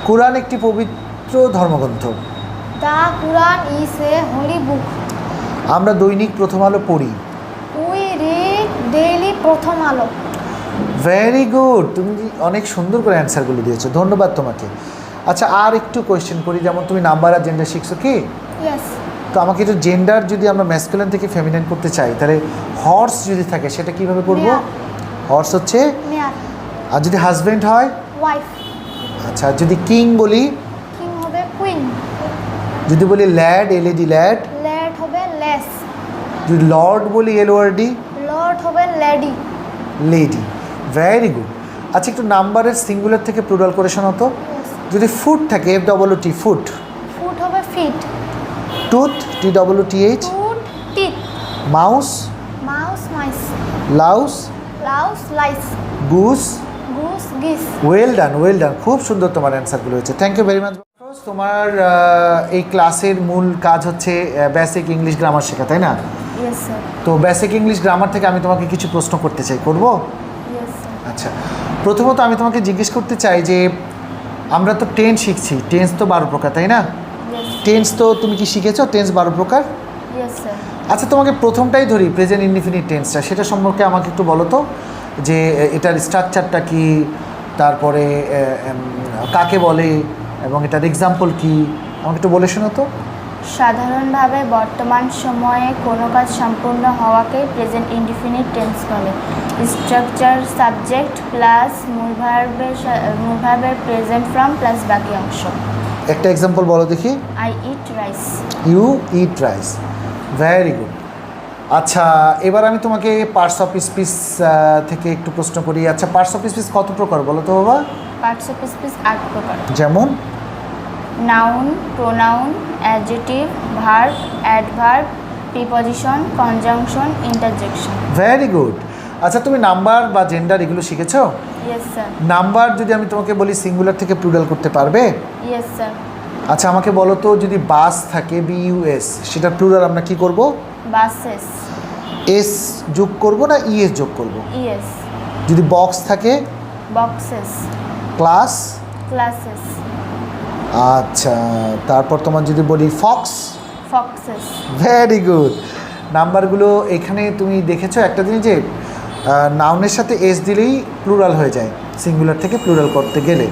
Quran একটি পবিত্র ধর্মগ্রন্থ। The Quran is a holy book. আমরা দৈনিক প্রথম আলো পড়ি। উই রিড ডেইলি প্রথম আলো। ভেরি গুড, তুমি অনেক সুন্দর করে অ্যান্সারগুলো দিয়েছো, ধন্যবাদ তোমাকে। আচ্ছা, আর একটু কোয়েশ্চেন করি, যেমন তুমি নাম্বার আর জেন্ডার শিখছো কি? ইয়েস। তো আমাকে একটু জেন্ডার যদি আমরা ম্যাসকুলিন থেকে ফেমিনিন করতে চাই, তাহলে হর্স যদি থাকে সেটা কিভাবে করবো? মেয়ার। হর্স হচ্ছে। মেয়ার। আর যদি হাজব্যান্ড হয়? ওয়াইফ। আচ্ছা, আর যদি কিং বলি? কিং হবে কুইন। যদি বলি ল্যাড, এলএডি ল্যাড? লেড হবে লেস। যদি লর্ড বলি, এলওআরডি? লর্ড হবে লেডি। লেডি। Very good. আচ্ছা, একটু নাম্বারের সিঙ্গুলার থেকে প্লুরাল করে শোনাও তো। যদি ফুট থাকে, F double T, foot. Foot হবে feet. Tooth, T double T H? Tooth teeth. Mouse? Mouse mice. Louse? Louse lice. Goose? Goose geese. Well done, well done, খুব সুন্দর তোমার অ্যান্সারগুলো হয়েছে, থ্যাংক ইউ ভেরি মাচ। তোমার এই ক্লাসের মূল কাজ হচ্ছে বেসিক ইংলিশ গ্রামার শেখা, তাই না? Yes sir. তো বেসিক ইংলিশ গ্রামার থেকে আমি তোমাকে কিছু প্রশ্ন করতে চাই, করবো? Yes sir. আচ্ছা, প্রথমত আমি তোমাকে জিজ্ঞেস করতে চাই যে আমরা তো টেন্স শিখছি, টেন্স তো 12 প্রকার, তাই না? ইয়েস। টেন্স তো তুমি কি শিখেছো, টেন্স 12 প্রকার? Yes sir. আচ্ছা, তোমাকে প্রথমটাই ধরি, প্রেজেন্ট ইনডিফিনিট টেন্সটা, সেটা সম্পর্কে আমাকে একটু বলো তো, যে এটার স্ট্রাকচারটা কি, তারপরে কাকে বলে এবং এটার এক্সাম্পল কি, আমাকে একটু বলে শোনো তো। সাধারণভাবে বর্তমান সময়ে কোনো কাজ সম্পূর্ণ হওয়াকে প্রেজেন্ট ইনডিফিনিট টেন্স বলে। স্ট্রাকচার সাবজেক্ট প্লাস মূল ভার্বের প্রেজেন্ট ফর্ম প্লাস বাকি অংশ। একটা এক্সাম্পল বলো দেখি। I eat rice. You eat rice. Very good. আচ্ছা, এবার আমি তোমাকে পার্টস অফ স্পিচ থেকে একটু প্রশ্ন করি। আচ্ছা, পার্টস অফ স্পিচ কত প্রকার বলো তো বাবা? পার্টস অফ স্পিচ 8 প্রকার। যেমন? Noun, pronoun, adjective, verb, adverb, preposition, conjunction, interjection. Very good. আচ্ছা, তুমি নাম্বার বা জেন্ডার এগুলো শিখেছো? Yes sir. নাম্বার যদি আমি তোমাকে বলি সিঙ্গুলার থেকে প্লুরাল করতে পারবে? Yes sir. আচ্ছা, আমাকে বলো তো যদি বাস থাকে, বিইউএস, সেটার প্লুরাল আমরা কি করব? বাসেস। এস যোগ করব না ইএস যোগ করব? ইয়েস। যদি বক্স থাকে? বক্সেস। ক্লাস? ক্লাসেস। আচ্ছা, তারপর তোমার যদি বলি ফক্স, ফক্সেস। Very good. নাম্বারগুলো এখানে তুমি দেখেছো একটা জিনিস যে নাউনের সাথে এস দিলেই প্লুরাল হয়ে যায় সিঙ্গুলার থেকে প্লুরাল করতে গেলে,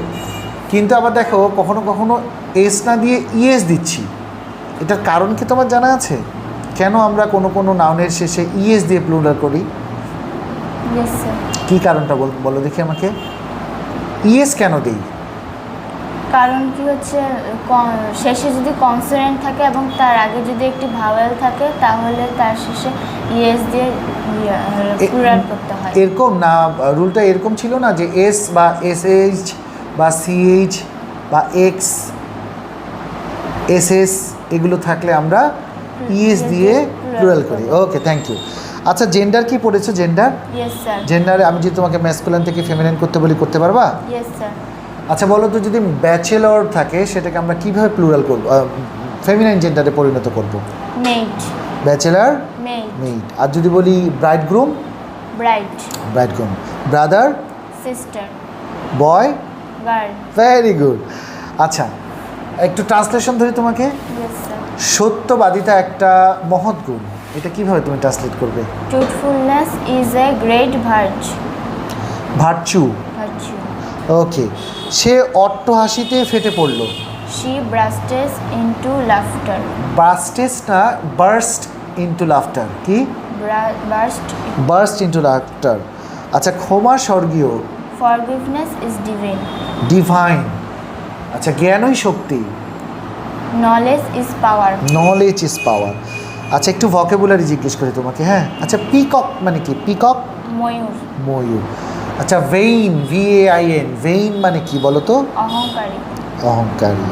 কিন্তু আবার দেখো কখনো কখনো এস না দিয়ে ইএস দিচ্ছি। এটার কারণ কি তোমার জানা আছে? কেন আমরা কোনো কোনো নাউনের শেষে ইএস দিয়ে প্লুরাল করি? Yes sir. কী কারণটা বলো দেখি আমাকে। ইএস কেন দিই? কারণ কি হচ্ছে, শেষে যদি কনসোনেন্ট থাকে এবং তার আগে যদি একটি ভাওয়েল থাকে তাহলে তার শেষে ইএস দিয়ে প্লুরাল করতে হয়। এরকম না, রুলটা এরকম ছিল না যে এস বা এসএইচ বা সিএইচ বা এক্স এসএস এগুলো থাকলে আমরা ইএস দিয়ে প্লুরাল করি। ওকে, থ্যাংক ইউ। আচ্ছা, জেন্ডার কি পড়েছো? Gender, yes sir. জেন্ডারে আমি যদি তোমাকে ম্যাসকুলাইন থেকে ফেমিনাইন করতে বলি করতে পারবা? Yes sir. আচ্ছা বলো তো, যদি ব্যাচেলর থাকে সেটাকে আমরা কিভাবে প্লুরাল করব, ফেমিনাইন জেন্ডারে পরিণত করব? মেড। Bachelor, maid. মেড। আর যদি বলি bridegroom? Bride. Bridegroom. Brother, sister. Boy, girl. Very good. আচ্ছা, একটু ট্রান্সলেশন ধরি তোমাকে। Yes sir. সত্যবাদিতা একটা মহৎ গুণ, এটা কিভাবে তুমি ট্রান্সলেট করবে? Truthfulness is a great virtue. Virtue. Virtue. Okay. সে অট্টহাসিতে ফেটে পড়ল। She bursts into laughter. Bursts না, বার্স্ট ইনটু লাফটার। কি? বার্স্ট। Burst into laughter. আচ্ছা, ক্ষমা স্বর্গীয়। Forgiveness is divine. ডিভাইন। আচ্ছা, জ্ঞানই শক্তি। Knowledge is power. Knowledge is power. আচ্ছা, একটু ভকেবুলারি জিজ্ঞেস করি তোমাকে। হ্যাঁ, আচ্ছা, পিকক মানে কি? পিকক, ময়ূর। ময়ূর। আচ্ছা, ভেইন, VAIN, ভেইন মানে কি বলো তো? অহংকারী। অহংকারী।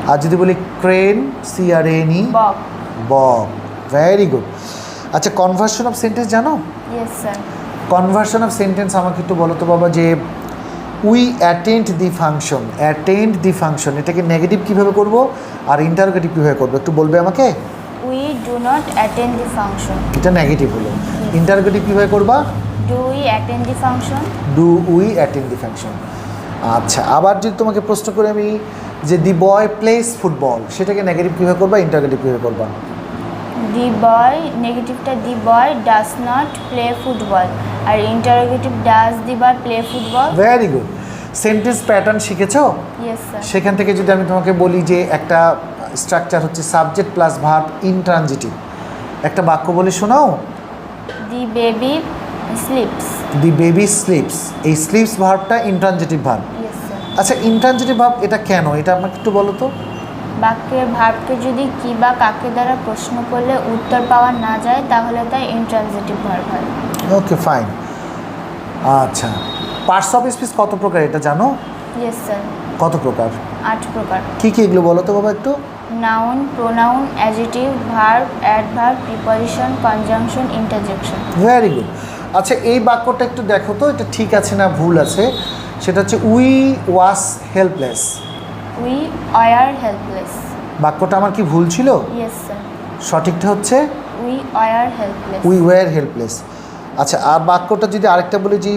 আর যদি বলি ক্রেন, CRANE, বক। বক। Very good. আচ্ছা, কনভার্সন অফ সেন্টেন্স জানো? Yes sir. Conversion of sentence আমাকে একটু বলো তো বাবা, যে we attend the function, attend the function এটাকে নেগেটিভ কীভাবে করব আর ইন্টারোগেটিভ কীভাবে করবো একটু বলবে আমাকে? We do not attend the function. এটা নেগেটিভ হলো। ইন্টারোগেটিভ কীভাবে করবা? Do we attend the function. Do we attend the function. আচ্ছা, আবার যদি তোমাকে প্রশ্ন করে আমি যে দি বয় প্লেস ফুটবল, সেটাকে নেগেটিভ কীভাবে করবা, ইন্টারোগেটিভ কীভাবে করবা? দি বয়, নেগেটিভটা the boy does not play football, আর interrogative does the boy play football. Very good. Sentence pattern শিখেছো? Yes sir. সেখান থেকে যদি আমি তোমাকে বলি যে একটা স্ট্রাকচার হচ্ছে সাবজেক্ট প্লাস ভার্ব ইনট্রানজিটিভ, একটা বাক্য বলে শোনাও। The baby sleeps. The baby sleeps, এই স্লিপস ভার্বটা ইনট্রানজিটিভ ভার্ব। Yes sir. আচ্ছা, ইনট্রানজিটিভ ভার্ব এটা কেন, এটা আমাকে একটু বলো তো। বাক্যের ভার্বকে যদি কি বা কাকে দ্বারা প্রশ্ন করলে উত্তর পাওয়া না যায় তাহলে তাই ইন্ট্রানজিটিভ ভার্ব হয়। ওকে, ফাইন। আচ্ছা, পার্টস অফ স্পিচ কত প্রকার এটা জানো? Yes sir. কত প্রকার? 8 প্রকার। কী কী এগুলো বলো তো বাবা একটু। Noun, pronoun, adjective, verb, adverb, preposition, conjunction, interjection. Very good. আচ্ছা, এই বাক্যটা একটু দেখো তো, এটা ঠিক আছে না ভুল আছে। সেটা হচ্ছে we was helpless. We were helpless. বাক্যটা আমার কি ভুল ছিল? Yes sir. সঠিকটা হচ্ছে we were helpless. We were helpless. আচ্ছা, আর বাক্যটা যদি আরেকটা বলি যে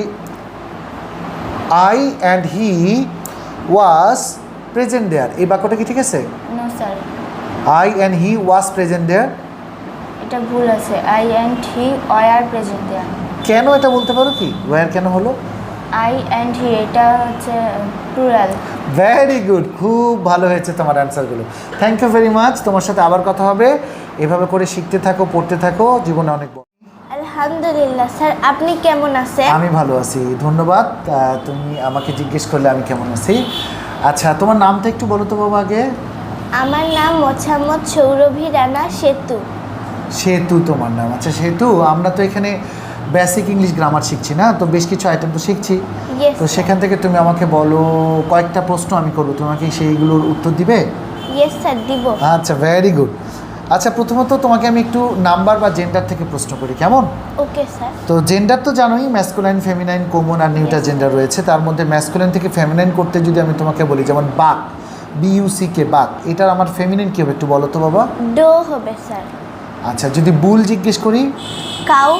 I and he was present there, এই বাক্যটা কি ঠিক আছে? No sir, I and he was present there. এটা ভুল আছে। I and he were present there. কেন এটা বলতে পারো কি, ওয়ার কেন হলো? আই অ্যান্ড হি এটা হচ্ছে প্লুরাল। ভেরি গুড, খুব ভালো হয়েছে তোমার অ্যান্সারগুলো। Thank you very much. তোমার সাথে আবার কথা হবে। এভাবে করে শিখতে থাকো, পড়তে থাকো, জীবনে অনেক বড়। আলহামদুলিল্লাহ স্যার, আপনি কেমন আছেন? আমি ভালো আছি, ধন্যবাদ। তুমি আমাকে জিজ্ঞেস করলে আমি কেমন আছি। আচ্ছা, তোমার নামটা একটু বলো তো বাবা আগে। আমার নাম মোছাম্মদ সৌরভী রানা সেতু। সেতু তোমার নাম? আচ্ছা, সেতু। আমরা তো এখানে বেসিক ইংলিশ গ্রামার শিখছি না, তো বেশ কিছু আইটেম তো শিখছি। Yes, তো সেখান থেকে তুমি আমাকে বলো, কয়েকটা প্রশ্ন আমি করবো, তোমাকে সেইগুলোর উত্তর দিবে? ইয়েস স্যার, দিব। আচ্ছা, ভেরি গুড। আচ্ছা, প্রথমত তোমাকে আমি একটু নাম্বার বা জেন্ডার থেকে প্রশ্ন করি, কেমন? Okay sir. তো জেন্ডার তো জানোই, ম্যাসকুলাইন, ফেমিনাইন, কমন আর নিউটার জেন্ডার রয়েছে। তার মধ্যে ম্যাসকুলাইন থেকে ফেমিনাইন করতে যদি আমি তোমাকে বলি, যেমন বাক, BUCK, বাক, এটার আমার ফেমিনাইন কী হবে একটু বলো তো বাবা। ডো হবে স্যার। আচ্ছা, যদি বুল জিজ্ঞেস করি? কাউ।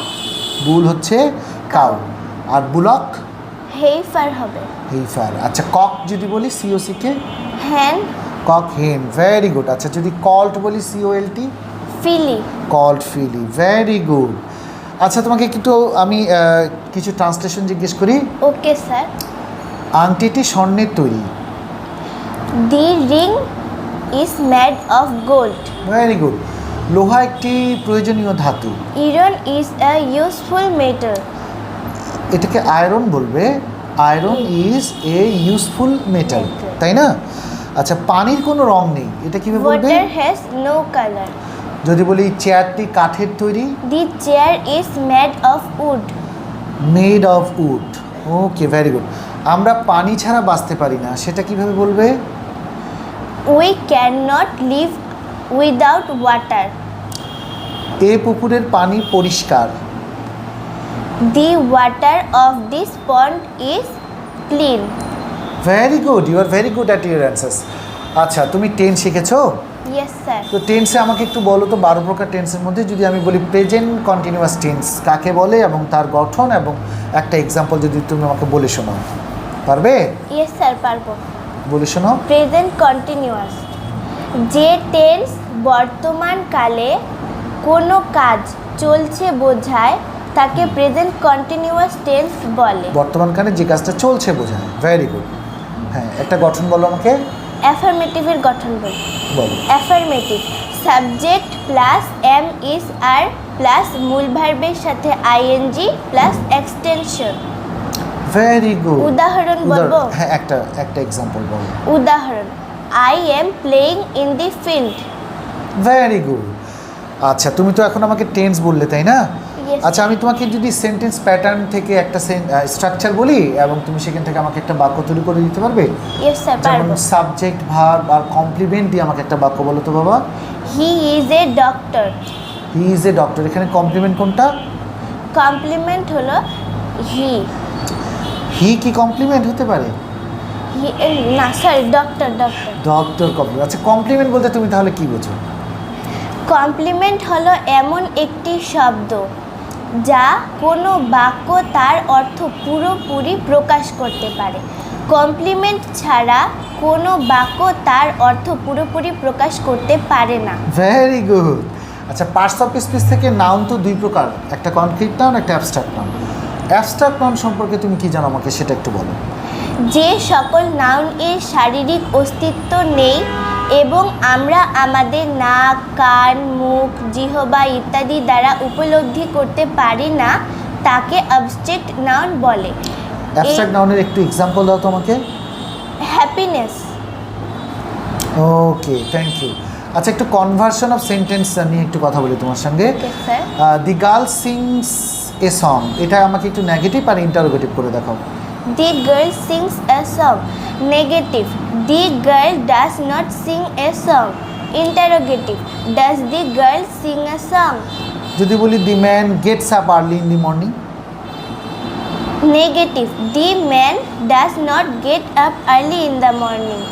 বুল হচ্ছে কাউ। আর বুলক? হেইফার হবে। হেইফার। আচ্ছা, কক যদি বলি, COCK? হ্যান। কক হেন, ভেরি গুড। আচ্ছা যদি কল্ট বলি, COLT, filly. Colt filly, very good. আচ্ছা তোমাকে একটু আমি কিছু ট্রান্সলেশন জিজ্ঞেস করি। Okay sir. আংটিটি স্বর্ণের তৈরি। The ring is made of gold. Very good. লোহা একটি প্রয়োজনীয় ধাতু। Iron is a useful metal. এটাকে আয়রন বলবে, iron is a useful metal, তাই না? আচ্ছা পানির কোনো রং নেই, এটা কিভাবে বলবে? Water has no colour. যদি বলি চেয়ারটি কাঠের তৈরি। The chair is made of wood. Made of wood, okay very good. আমরা পানি ছাড়া বাঁচতে পারি না, সেটা কিভাবে বলবে? We can not live without water. এই পুকুরের পানি পরিষ্কার। The water of this pond is clean. Very good, you are very good at your answers. আচ্ছা তুমি টেন্স শিখেছো? Yes sir. তো টেন্সে আমাকে একটু বলো তো, 12 প্রকার টেন্সের মধ্যে যদি আমি বলি প্রেজেন্ট কন্টিনিউয়াস টেন্স কাকে বলে এবং তার গঠন এবং একটা এক্সাম্পল যদি তুমি আমাকে বলে শোনাও, পারবে? ইয়েস স্যার পারবো। বলে শোনাও। প্রেজেন্ট কন্টিনিউয়াস, যে টেন্স বর্তমান কালে কোনো কাজ চলছে বোঝায় তাকে প্রেজেন্ট কন্টিনিউয়াস টেন্স বলে। বর্তমানকালে যে কাজটা চলছে বোঝায়, ভেরি গুড। হ্যাঁ একটা গঠন বলো আমাকে। অ্যাফার্মেটিভের গঠন বলি। বলো। Affirmative, subject plus am is are plus মূল ভার্বের সাথে ING plus extension. Very good. উদাহরণ বলবো? হ্যাঁ একটা এক্সাম্পল বলো। উদাহরণ, I am playing in the field. Very good. আচ্ছা তুমি তো এখন আমাকে টেন্স বললে তাই না? Yes. আচ্ছা আমি তোমাকে যদি সেন্টেন্স প্যাটার্ন থেকে একটা স্ট্রাকচার বলি এবং তুমি সেখান থেকে আমাকে একটা বাক্য তৈরি করে দিতে পারবে? ইয়েস স্যার যেমন পারবো। সাবজেক্ট, ভার্ব আর কমপ্লিমেন্ট দিয়ে আমাকে একটা বাক্য বলো তো বাবা। He is a doctor. He is a doctor, এখানে কমপ্লিমেন্ট কোনটা? কমপ্লিমেন্ট হলো হি। হি কি কমপ্লিমেন্ট হতে পারে? হি না sorry, doctor doctor. Doctor complement. আচ্ছা কমপ্লিমেন্ট বলতে তুমি তাহলে কি বোঝো? কমপ্লিমেন্ট হলো এমন একটি শব্দ যা কোনো বাক্য তার অর্থ পুরোপুরি প্রকাশ করতে পারে। কমপ্লিমেন্ট ছাড়া কোনো বাক্য তার অর্থ পুরোপুরি প্রকাশ করতে পারে না। Very good. আচ্ছা পার্টস অফ স্পিচ থেকে নাউন তো দুই প্রকার, একটা কনক্রিট নাউন, একটা অ্যাবস্ট্রাক্ট নাউন। অ্যাবস্ট্রাক্ট নাউন সম্পর্কে তুমি কি জানো আমাকে সেটা একটু বলো। যে সকল নাউন এর শারীরিক অস্তিত্ব নেই এবং আমরা আমাদের নাক, কান, মুখ, জিহ্বা ইত্যাদি দ্বারা উপলব্ধি করতে পারি না তাকে অবজেক্ট নাউন বলে। অ্যাবস্ট্রাক্ট নাউনের একটু এক্সাম্পল দাও তো আমাকে। হ্যাপিনেস। Okay thank you. আচ্ছা একটু কনভার্সন অফ সেন্টেন্স নিয়ে একটু কথা বলি তোমার সঙ্গে। Okay sir. The girl sings a song, এটা আমাকে একটু নেগেটিভ আর ইন্টারোগেটিভ করে দেখাও। The girl sings a song. Negative. The girl does not sing a song. Interrogative. Does the girl sing a song? যদি বলি the man gets up early in the morning. Negative. The man does not get up early in the morning.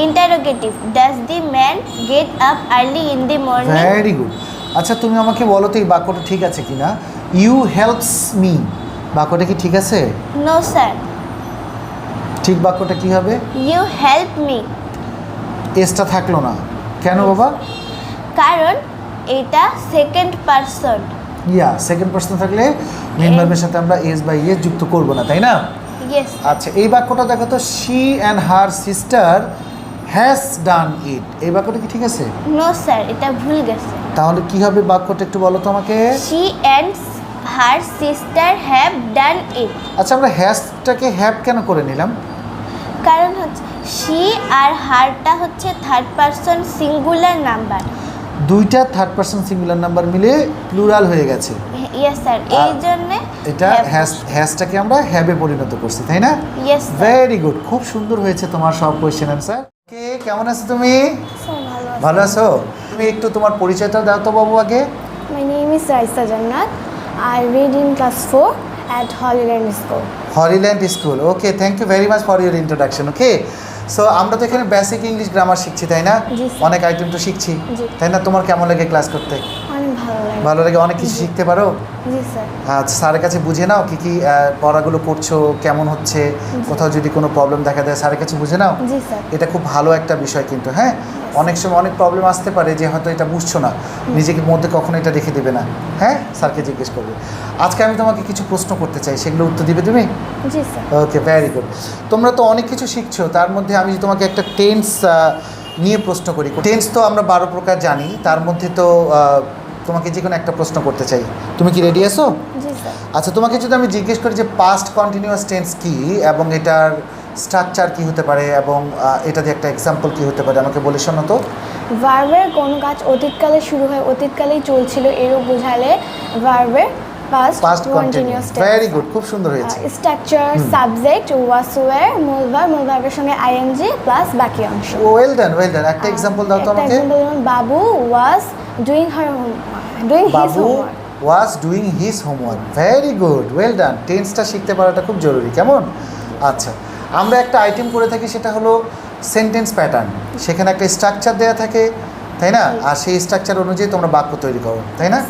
Interrogative. Does the man get up early in the morning? Very good. আচ্ছা তুমি আমাকে বলো তো এই বাক্যটা ঠিক আছে কিনা। ইউ হেল্পস মি, বাক্যটা কি ঠিক আছে? No, sir. ঠিক বাক্যটা কি হবে? You help me. এসটা থাকলো না কেন বাবা? কারণ এটা সেকেন্ড পারসন। ইয়া সেকেন্ড পার্সন থাকলে মেইন ভার্বের সাথে আমরা এস বা ইএস যুক্ত করব না, তাই না? ইয়েস। আচ্ছা এই বাক্যটা দেখো তো, she and her sister has done it, এই বাক্যটা কি ঠিক আছে? নো স্যার, এটা ভুল গেছে। তাহলে কি হবে বাক্যটা একটু বলো তো আমাকে। She and her sister have done it. আচ্ছা আমরা হ্যাজটাকে হ্যাভ কেন করে নিলাম? কারণ হচ্ছে শি আর হারটা হচ্ছে থার্ড পারসন সিঙ্গুলার নাম্বার। দুইটা থার্ড পারসন সিঙ্গুলার নাম্বার মিলে প্লুরাল হয়ে গেছে। ইয়েস স্যার, এই জন্যে এটা হ্যাজটাকে আমরা হ্যাভে পরিণত করছি, তাই না? ইয়েস ভেরি গুড, খুব সুন্দর হয়েছে তোমার সব কোয়েশ্চেন অ্যান্সার। কে কেমন আছো তুমি? ভালো আছো? তুমি একটু তোমার পরিচয়টা দাও তো বাবু আগে। My name is Raisa Jannat. I read in class 4 at Holyland School. Holyland school, okay thank you very much for your introduction. Okay so আমরা তো এখানে বেসিক ইংলিশ গ্রামার শিখছি তাই না? জি, স্যার। অনেক আইটেম তো শিখছি জি। তাই না? তোমার কেমন লাগে ক্লাস করতে? অনেক অনেক ভালো লাগে। ভালো লাগে, অনেক কিছু শিখতে পারো। জি স্যার। আচ্ছা, স্যারের কাছে বুঝে নাও কি কি পড়াগুলো করছো, কেমন হচ্ছে, কোথাও যদি কোনো প্রবলেম দেখা দেয় স্যারের কাছে বুঝে নাও। জি স্যার। এটা খুব ভালো একটা বিষয় কিন্তু, হ্যাঁ। অনেক সময় অনেক প্রবলেম আসতে পারে যে হয়তো এটা বুঝছো না, নিজেকে মধ্যে কখনো এটা রেখে দেবে না, হ্যাঁ, স্যারকে জিজ্ঞেস করবে। আজকে আমি তোমাকে কিছু প্রশ্ন করতে চাই, সেগুলো উত্তর দিবে তুমি? জি স্যার। Okay, very good. তোমরা তো অনেক কিছু শিখছো, তার মধ্যে আমি তোমাকে একটা টেন্স নিয়ে প্রশ্ন করি। টেন্স তো আমরা 12 প্রকার জানি, তার মধ্যে তো তোমাকে যে কোনো একটা প্রশ্ন করতে চাই। তুমি কি রেডি আছো? জি স্যার। আচ্ছা, তোমাকে যদি আমি জিজ্ঞেস করি যে পাস্ট কন্টিনিউয়াস টেন্স কি এবং এটার স্ট্রাকচার কি হতে পারে এবং এটা দিয়ে একটা এক্সাম্পল কি হতে পারে, আমাকে বলে শোনো তো। ভার্বের কোনো কাজ অতীতকালে শুরু হয় অতীতকালেই চলছিল, এরও বোঝালে ভার্বের past continuous tense. Very good, খুব সুন্দর হয়েছে। স্ট্রাকচার, সাবজেক্ট, ওয়াজ ওয়্যার, মূল ভার্বের সঙ্গে আইএনজি প্লাস বাকি অংশ। Well done, well done. একটা এক্সাম্পল দাও তো একটা আমাকে। এক্সাম্পল যেমন Babu was doing his Babu homework. Was doing his homework. Very good, well done. টেন্সটা শিখতে পারাটা খুব জরুরি, কেমন? আচ্ছা, আমরা একটা আইটেম করে থাকি, সেটা হলো সেন্টেন্স প্যাটার্ন। সেখানে একটা স্ট্রাকচার দেওয়া থাকে, তাই না? আর সেই স্ট্রাকচার অনুযায়ী তোমরা বাক্য তৈরি করো, তাই না?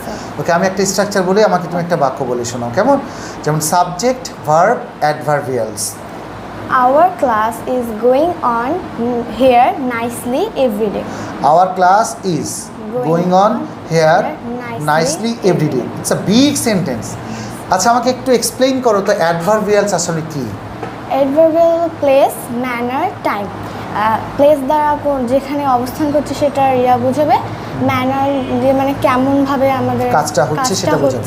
ওকে, আমি একটা স্ট্রাকচার বলি, আমাকে তুমি একটা বাক্য বলে শোনাও, কেমন? যেমন subject, verb, adverbials. Our class is going on here nicely every day. Our class is going on here nicely every day. It's a big sentence. আচ্ছা, আমাকে একটু এক্সপ্লেইন করো তো অ্যাডভার্বিয়ালস আসলে কি? Adverbial place, manner, time. Place দ্বারা যেখানে অবস্থান করছে সেটা বোঝাবে, ম্যানার যে মানে কেমনভাবে আমাদের কাজটা হচ্ছে সেটা বোঝাবে।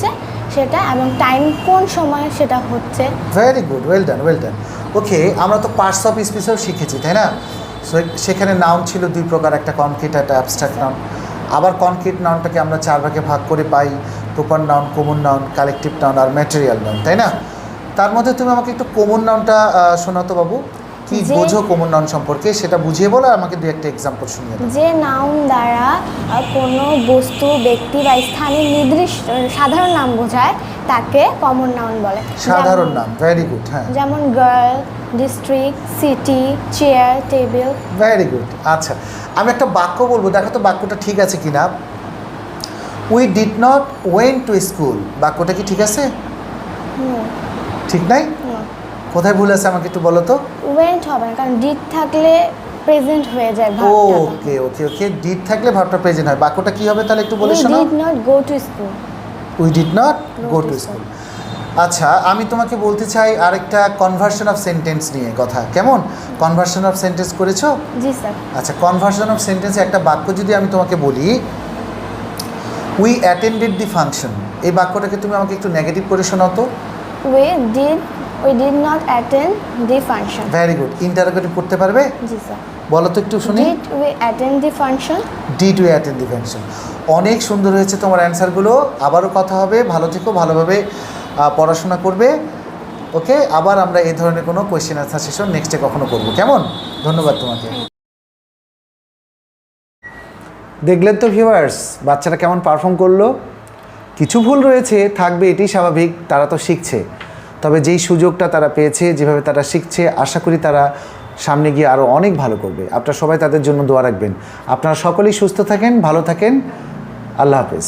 সেটা, এবং টাইম কোন সময় সেটা হচ্ছে। Very good, well done, well done. Okay, আমরা তো পার্টস অফ স্পিচও শিখেছি, তাই না? সেখানে নাউন ছিল 2 প্রকার, একটা কনক্রিট, একটা অ্যাবস্ট্রাক্ট নাউন। আবার কনক্রিট নাউনটাকে আমরা 4 ভাগে ভাগ করে পাই, proper noun, common noun, collective noun আর ম্যাটেরিয়াল নাউন, তাই না? তার মধ্যে তুমি আমাকে একটু কমন নাউনটা শোনাতো বাবু, কি বোঝো কমন নাউন সম্পর্কে সেটা বুঝিয়ে বলো, আর আমাকে 2-1টা এক্সাম্পল শুনিয়ে দাও। যে নাউন দ্বারা কোনো বস্তু, ব্যক্তি বা স্থানের নির্দিষ্ট সাধারণ নাম বোঝায় তাকে কমন নাউন বলে। সাধারণ নাম, ভেরি গুড, হ্যাঁ। যেমন girl, district, city, chair, table. Very good. আচ্ছা, আমি একটা বাক্য বলবো, দেখো তো বাক্যটা ঠিক আছে কিনা। We did not went to school, বাক্যটা কি ঠিক আছে? ঠিক নাই? কোথায় ভুল আছে আমাকে একটু বলো তো। ওয়েন্ট হবে না, কারণ ডিড থাকলে প্রেজেন্ট হয়ে যায় ভার্বটা। ওকে ওকে ওকে, ডিড থাকলে ভার্বটা প্রেজেন্ট হয়। বাক্যটা কি হবে তাহলে একটু বলে উই শোনাও। Did not go to school. We did not go to school. আচ্ছা, আমি তোমাকে বলতে চাই আরেকটা কনভার্সন অফ সেন্টেন্স নিয়ে কথা, কেমন? কনভার্সন অফ সেন্টেন্স করেছো? জি স্যার। আচ্ছা, কনভার্সন অফ সেন্টেন্সে একটা বাক্য যদি আমি তোমাকে বলি, উই অ্যাটেন্ডেড দি ফাংশন, এই বাক্যটাকে তুমি আমাকে একটু নেগেটিভ করে শোনাও তো। We did not attend the function. Very good. Interrogative করতে পারবে? জি স্যার। বলো তো একটু শুনি। Did we attend the function. Did we attend the function. অনেক সুন্দর হয়েছে তোমার অ্যান্সারগুলো। আবারও কথা হবে, ভালো থেকো, ভালোভাবে পড়াশোনা করবে। ওকে, আবার আমরা এই ধরনের কোনো কোয়েশ্চেন আনসার সেশন নেক্সটে কখনো করবো, কেমন? ধন্যবাদ তোমাকে। দেখলেন তো ভিউয়ার্স, বাচ্চারা কেমন পারফর্ম করলো। কিছু ভুল রয়েছে, থাকবে, এটি স্বাভাবিক, তারা তো শিখছে। তবে যেই সুযোগটা তারা পেয়েছে, যেভাবে তারা শিখছে, আশা করি তারা সামনে গিয়ে আরও অনেক ভালো করবে। আপনারা সবাই তাদের জন্য দোয়া রাখবেন। আপনারা সকলেই সুস্থ থাকেন, ভালো থাকেন। আল্লাহ হাফেজ।